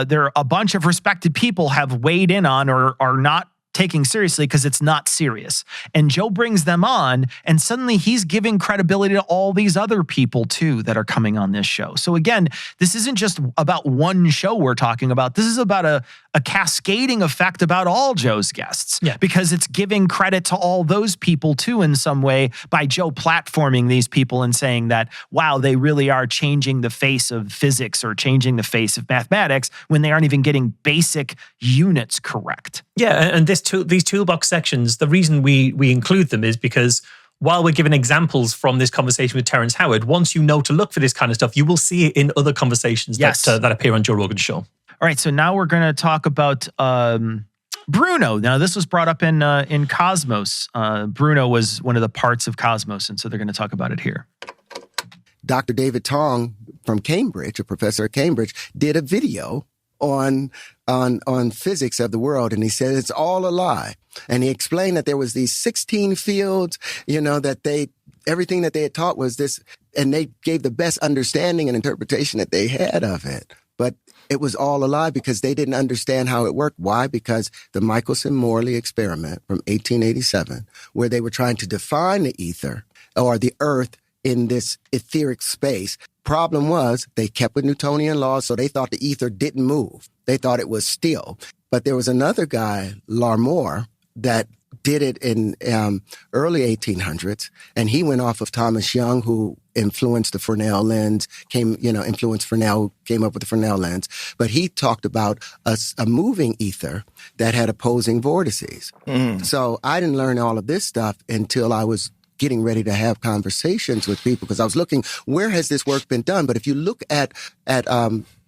there are a bunch of respected people have weighed in on or are not taking seriously because it's not serious. And Joe brings them on, and suddenly he's giving credibility to all these other people too that are coming on this show. So again, this isn't just about one show we're talking about. This is about a cascading effect about all Joe's guests, because it's giving credit to all those people too in some way by Joe platforming these people and saying that, wow, they really are changing the face of physics or changing the face of mathematics when they aren't even getting basic units correct. Yeah, and these toolbox sections, the reason we include them is because while we're given examples from this conversation with Terrence Howard, once you know to look for this kind of stuff, you will see it in other conversations that appear on Joe Rogan's show. All right, so now we're going to talk about Bruno. Now, this was brought up in Cosmos. Bruno was one of the parts of Cosmos, and so they're going to talk about it here. Dr. David Tong from Cambridge, a professor at Cambridge, did a video on physics of the world, and he said it's all a lie. And he explained that there was these 16 fields, that everything that they had taught was this, and they gave the best understanding and interpretation that they had of it. But it was all a lie because they didn't understand how it worked. Why? Because the Michelson-Morley experiment from 1887, where they were trying to define the ether or the earth in this etheric space, Problem was they kept with Newtonian laws, so they thought the ether didn't move. They thought it was still. But there was another guy, Larmor, that did it in early 1800s, and he went off of Thomas Young, who influenced the Fresnel lens, influenced Fresnel, came up with the Fresnel lens. But he talked about a moving ether that had opposing vortices. So I didn't learn all of this stuff until I was getting ready to have conversations with people, because I was looking, where has this work been done? But if you look at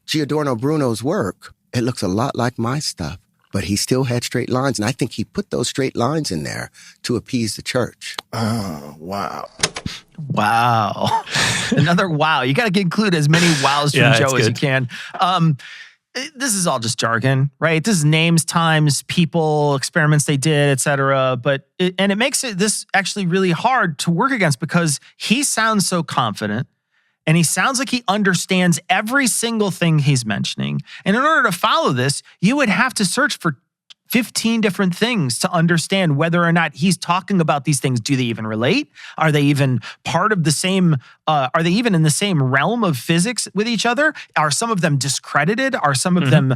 Giordano Bruno's work, it looks a lot like my stuff. But he still had straight lines, and I think he put those straight lines in there to appease the church. Oh, wow. Wow. Another wow. You got to include as many wows from Joe as you can. This is all just jargon, right? This is names, times, people, experiments they did, et cetera. But it makes this actually really hard to work against, because he sounds so confident. And he sounds like he understands every single thing he's mentioning. And in order to follow this, you would have to search for 15 different things to understand whether or not he's talking about these things. Do they even relate? Are they even part of the same, are they even in the same realm of physics with each other? Are some of them discredited? Are some of them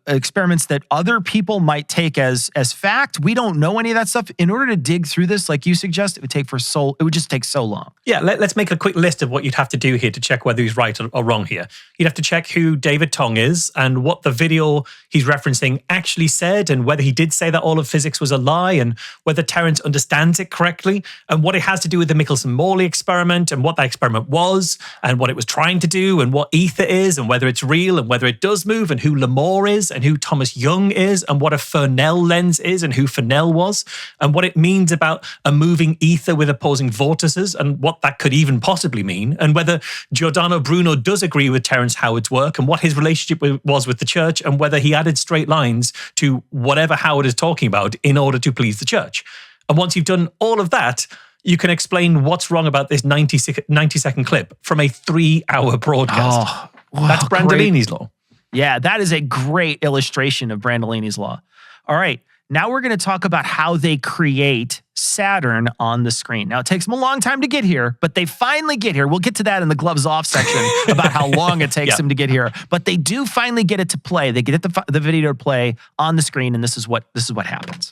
experiments that other people might take as fact? We don't know any of that stuff. In order to dig through this, like you suggest, it would just take so long. Yeah, let's make a quick list of what you'd have to do here to check whether he's right or wrong here. You'd have to check who David Tong is and what the video he's referencing actually said, and whether he did say that all of physics was a lie, and whether Terence understands it correctly, and what it has to do with the Michelson-Morley experiment, and what that experiment was, and what it was trying to do, and what ether is, and whether it's real, and whether it does move, and who Larmor is, and who Thomas Young is, and what a Fresnel lens is, and who Fresnel was, and what it means about a moving ether with opposing vortices, and what that could even possibly mean, and whether Giordano Bruno does agree with Terrence Howard's work, and what his relationship was with the church, and whether he added straight lines to whatever Howard is talking about in order to please the church. And once you've done all of that, you can explain what's wrong about this 90-second clip from a 3-hour broadcast. Oh, wow, that's Brandolini's law. Yeah, that is a great illustration of Brandolini's law. All right, now we're going to talk about how they create Saturn on the screen. Now, it takes them a long time to get here, but they finally get here. We'll get to that in the gloves off section about how long it takes them to get here. But they do finally get it to play. They get the video to play on the screen, and this is what happens.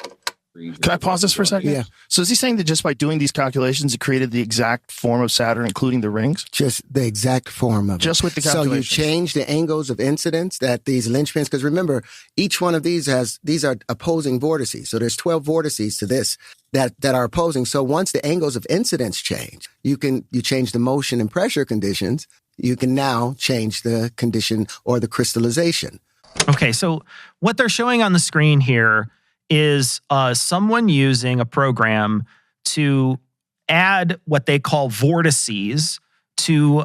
Can I pause this for a second? Yeah. So is he saying that just by doing these calculations, it created the exact form of Saturn, including the rings? Just the exact form of it. Just with the calculations. So you change the angles of incidence that these linchpins, because remember, each one of these are opposing vortices. So there's 12 vortices to this that are opposing. So once the angles of incidence change, you change the motion and pressure conditions, you can now change the condition or the crystallization. Okay, so what they're showing on the screen here is someone using a program to add what they call vortices to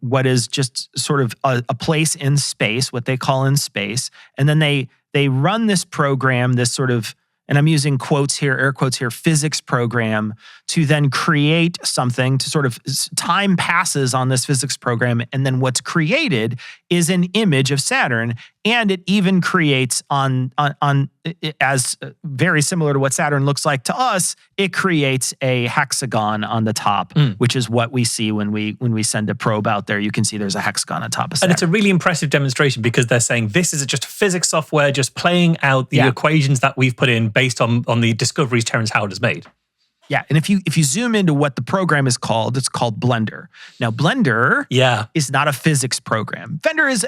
what is just sort of a place in space, what they call in space, and then they run this program, this sort of, and I'm using quotes here, air quotes here, physics program, to then create something. To sort of, time passes on this physics program, and then what's created is an image of Saturn, and it even creates as very similar to what Saturn looks like to us. It creates a hexagon on the top, which is what we see when we send a probe out there. You can see there's a hexagon on top of Saturn. And it's a really impressive demonstration, because they're saying this is just physics software just playing out the equations that we've put in based on the discoveries Terence Howard has made. Yeah, and if you zoom into what the program is called, it's called Blender. Now, Blender is not a physics program. Blender is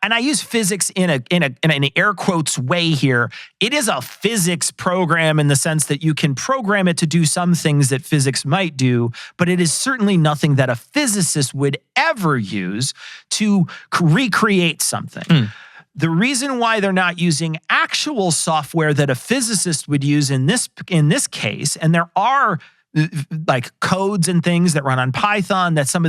and I use physics in an air quotes way here. It is a physics program in the sense that you can program it to do some things that physics might do, but it is certainly nothing that a physicist would ever use to recreate something. The reason why they're not using actual software that a physicist would use in this case, and there are like codes and things that run on Python that some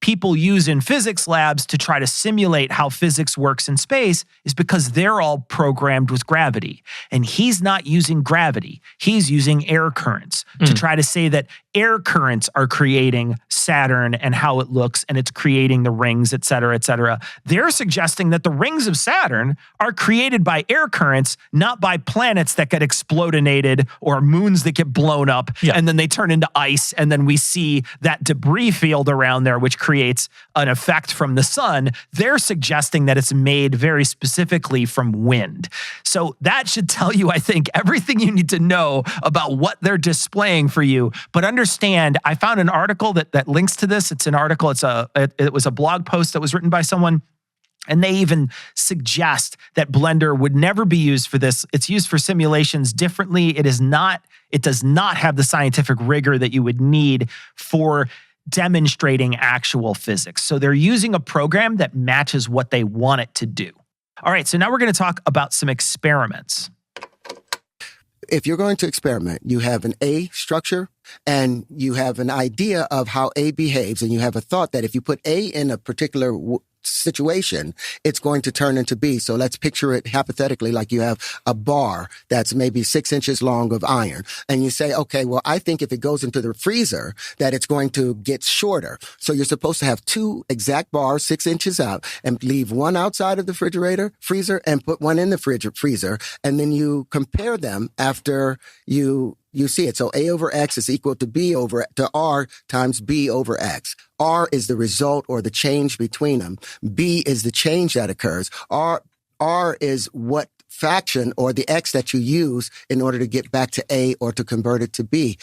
people use in physics labs to try to simulate how physics works in space is because they're all programmed with gravity. And he's not using gravity. He's using air currents to try to say that air currents are creating Saturn and how it looks, and it's creating the rings, et cetera, et cetera. They're suggesting that the rings of Saturn are created by air currents, not by planets that get explodinated or moons that get blown up, and then they turn into ice, and then we see that debris field around there, which creates an effect from the sun. They're suggesting that it's made very specifically from wind. So that should tell you, I think, everything you need to know about what they're displaying for you. But understand, I found an article that links to this. It's an article. It was a blog post that was written by someone. And they even suggest that Blender would never be used for this. It's used for simulations differently. It does not have the scientific rigor that you would need for demonstrating actual physics. So they're using a program that matches what they want it to do. All right, so now we're going to talk about some experiments. If you're going to experiment, you have an A structure and you have an idea of how A behaves, and you have a thought that if you put A in a particular situation, it's going to turn into B. So let's picture it hypothetically like you have a bar that's maybe 6 inches long of iron. And you say, okay, well, I think if it goes into the freezer, that it's going to get shorter. So you're supposed to have 2 exact bars, 6 inches out, and leave one outside of the freezer, and put one in the freezer. And then you compare them after you see it. So A over X is equal to R times B over X. R is the result or the change between them. B is the change that occurs. R is what fraction or the X that you use in order to get back to A or to convert it to B.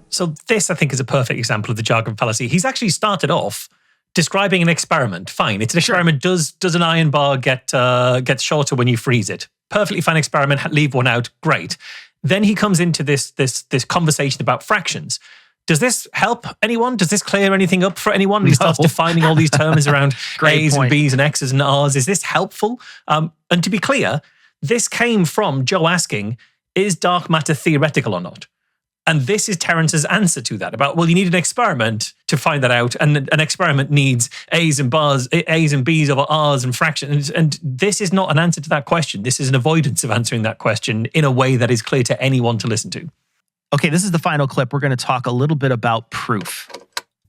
So this, I think, is a perfect example of the jargon fallacy. He's actually started off describing an experiment. Fine, it's an experiment. Does an iron bar get shorter when you freeze it? Perfectly fine experiment. Leave one out. Great. Then he comes into this conversation about fractions. Does this help anyone? Does this clear anything up for anyone? He starts defining all these terms around A's and B's and X's and R's. Is this helpful? And to be clear, this came from Joe asking, is dark matter theoretical or not? And this is Terence's answer to that about, well, you need an experiment to find that out. And an experiment needs A's and B's over R's and fractions. And this is not an answer to that question. This is an avoidance of answering that question in a way that is clear to anyone to listen to. Okay, this is the final clip. We're going to talk a little bit about proof.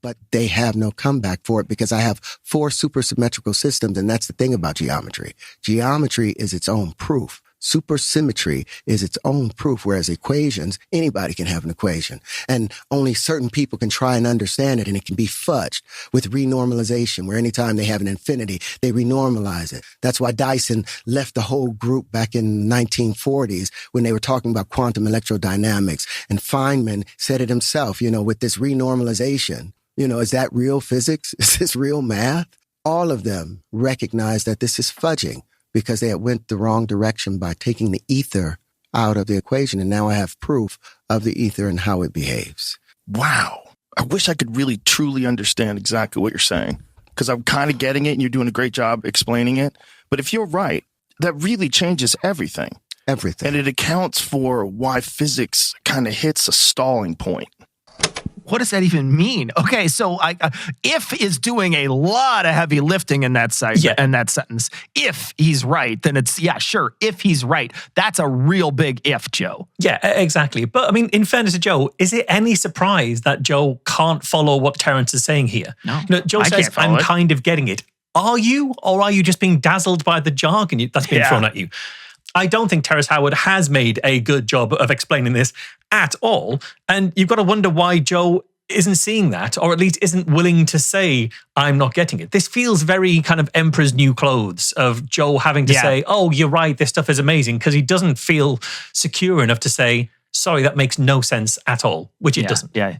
But they have no comeback for it because I have 4 supersymmetrical systems. And that's the thing about geometry. Geometry is its own proof. Supersymmetry is its own proof, whereas equations, anybody can have an equation. And only certain people can try and understand it, and it can be fudged with renormalization, where anytime they have an infinity, they renormalize it. That's why Dyson left the whole group back in the 1940s when they were talking about quantum electrodynamics. And Feynman said it himself, with this renormalization, is that real physics? Is this real math? All of them recognize that this is fudging, because they had went the wrong direction by taking the ether out of the equation. And now I have proof of the ether and how it behaves. Wow. I wish I could really truly understand exactly what you're saying, because I'm kind of getting it and you're doing a great job explaining it. But if you're right, that really changes everything. Everything. And it accounts for why physics kind of hits a stalling point. What does that even mean? Okay, so if is doing a lot of heavy lifting in that in that sentence. If he's right, then it's, sure. If he's right, that's a real big if, Joe. Yeah, exactly. But I mean, in fairness to Joe, is it any surprise that Joe can't follow what Terence is saying here? No, Joe says, I'm kind of getting it. Are you? Or are you just being dazzled by the jargon that's being thrown at you? I don't think Terrence Howard has made a good job of explaining this at all. And you've got to wonder why Joe isn't seeing that, or at least isn't willing to say, I'm not getting it. This feels very kind of Emperor's New Clothes of Joe having to say, oh, you're right, this stuff is amazing, because he doesn't feel secure enough to say, sorry, that makes no sense at all, which it doesn't. Yeah.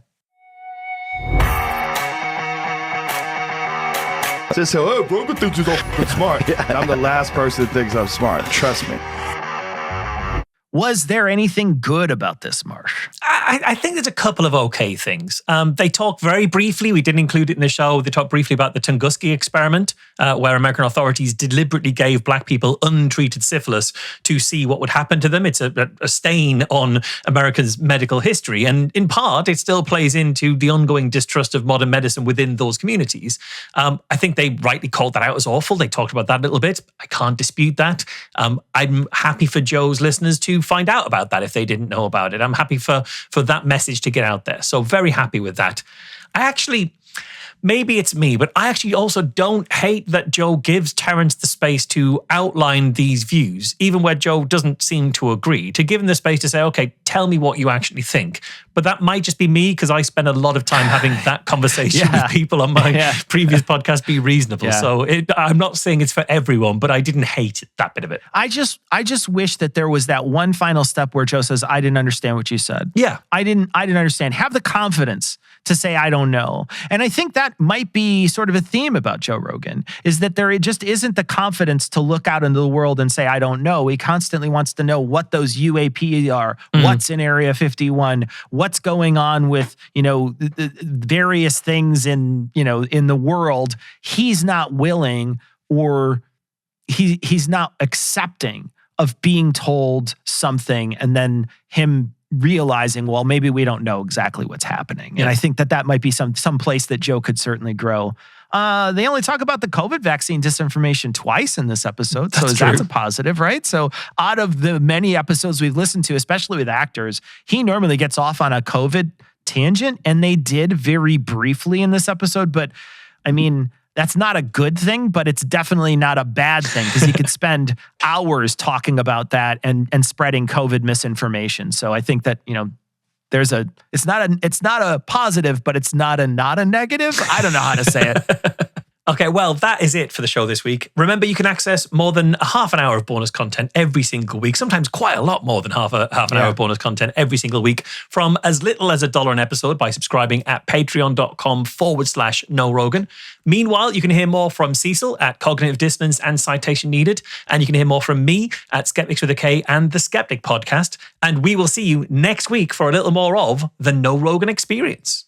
Just say, oh, Rogan thinks he's all smart. And I'm the last person that thinks I'm smart. Trust me. Was there anything good about this, Marsh? I think there's a couple of okay things. They talk very briefly, we didn't include it in the show, they talk briefly about the Tunguski experiment, where American authorities deliberately gave black people untreated syphilis to see what would happen to them. It's a stain on America's medical history. And in part, it still plays into the ongoing distrust of modern medicine within those communities. I think they rightly called that out as awful. They talked about that a little bit. I can't dispute that. I'm happy for Joe's listeners to find out about that if they didn't know about it. I'm happy for that message to get out there. So very happy with that. Maybe it's me, but I actually also don't hate that Joe gives Terence the space to outline these views, even where Joe doesn't seem to agree, to give him the space to say, okay, tell me what you actually think. But that might just be me because I spend a lot of time having that conversation with people on my previous podcast, Be Reasonable. So I'm not saying it's for everyone, but I didn't hate that bit of it. I just wish that there was that one final step where Joe says, I didn't understand what you said. Yeah. I didn't understand. Have the confidence to say, I don't know. And I think that might be sort of a theme about Joe Rogan, is that there just isn't the confidence to look out into the world and say, I don't know. He constantly wants to know what those UAP are, what's in Area 51, what's going on with, the various things in the world. He's not willing, or he's not accepting of being told something and then him realizing, well, maybe we don't know exactly what's happening. And I think that might be some place that Joe could certainly grow. They only talk about the COVID vaccine disinformation twice in this episode. That's a positive, right? So out of the many episodes we've listened to, especially with actors, he normally gets off on a COVID tangent, and they did very briefly in this episode. But I mean, that's not a good thing, but it's definitely not a bad thing, because he could spend hours talking about that and spreading COVID misinformation. So I think that, it's not a positive, but it's not a negative. I don't know how to say it. Okay, well, that is it for the show this week. Remember, you can access more than half an hour of bonus content every single week, sometimes quite a lot more than half an hour of bonus content every single week, from as little as $1 an episode by subscribing at patreon.com/NoRogan. Meanwhile, you can hear more from Cecil at Cognitive Dissonance and Citation Needed, and you can hear more from me at Skeptics with a K and The Skeptic Podcast. And we will see you next week for a little more of the No Rogan Experience.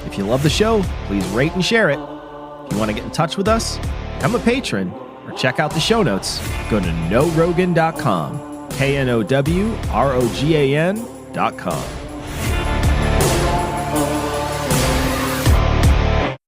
If you love the show, please rate and share it. If you want to get in touch with us, become a patron, or check out the show notes, go to norogan.com, KNOWROGAN.com.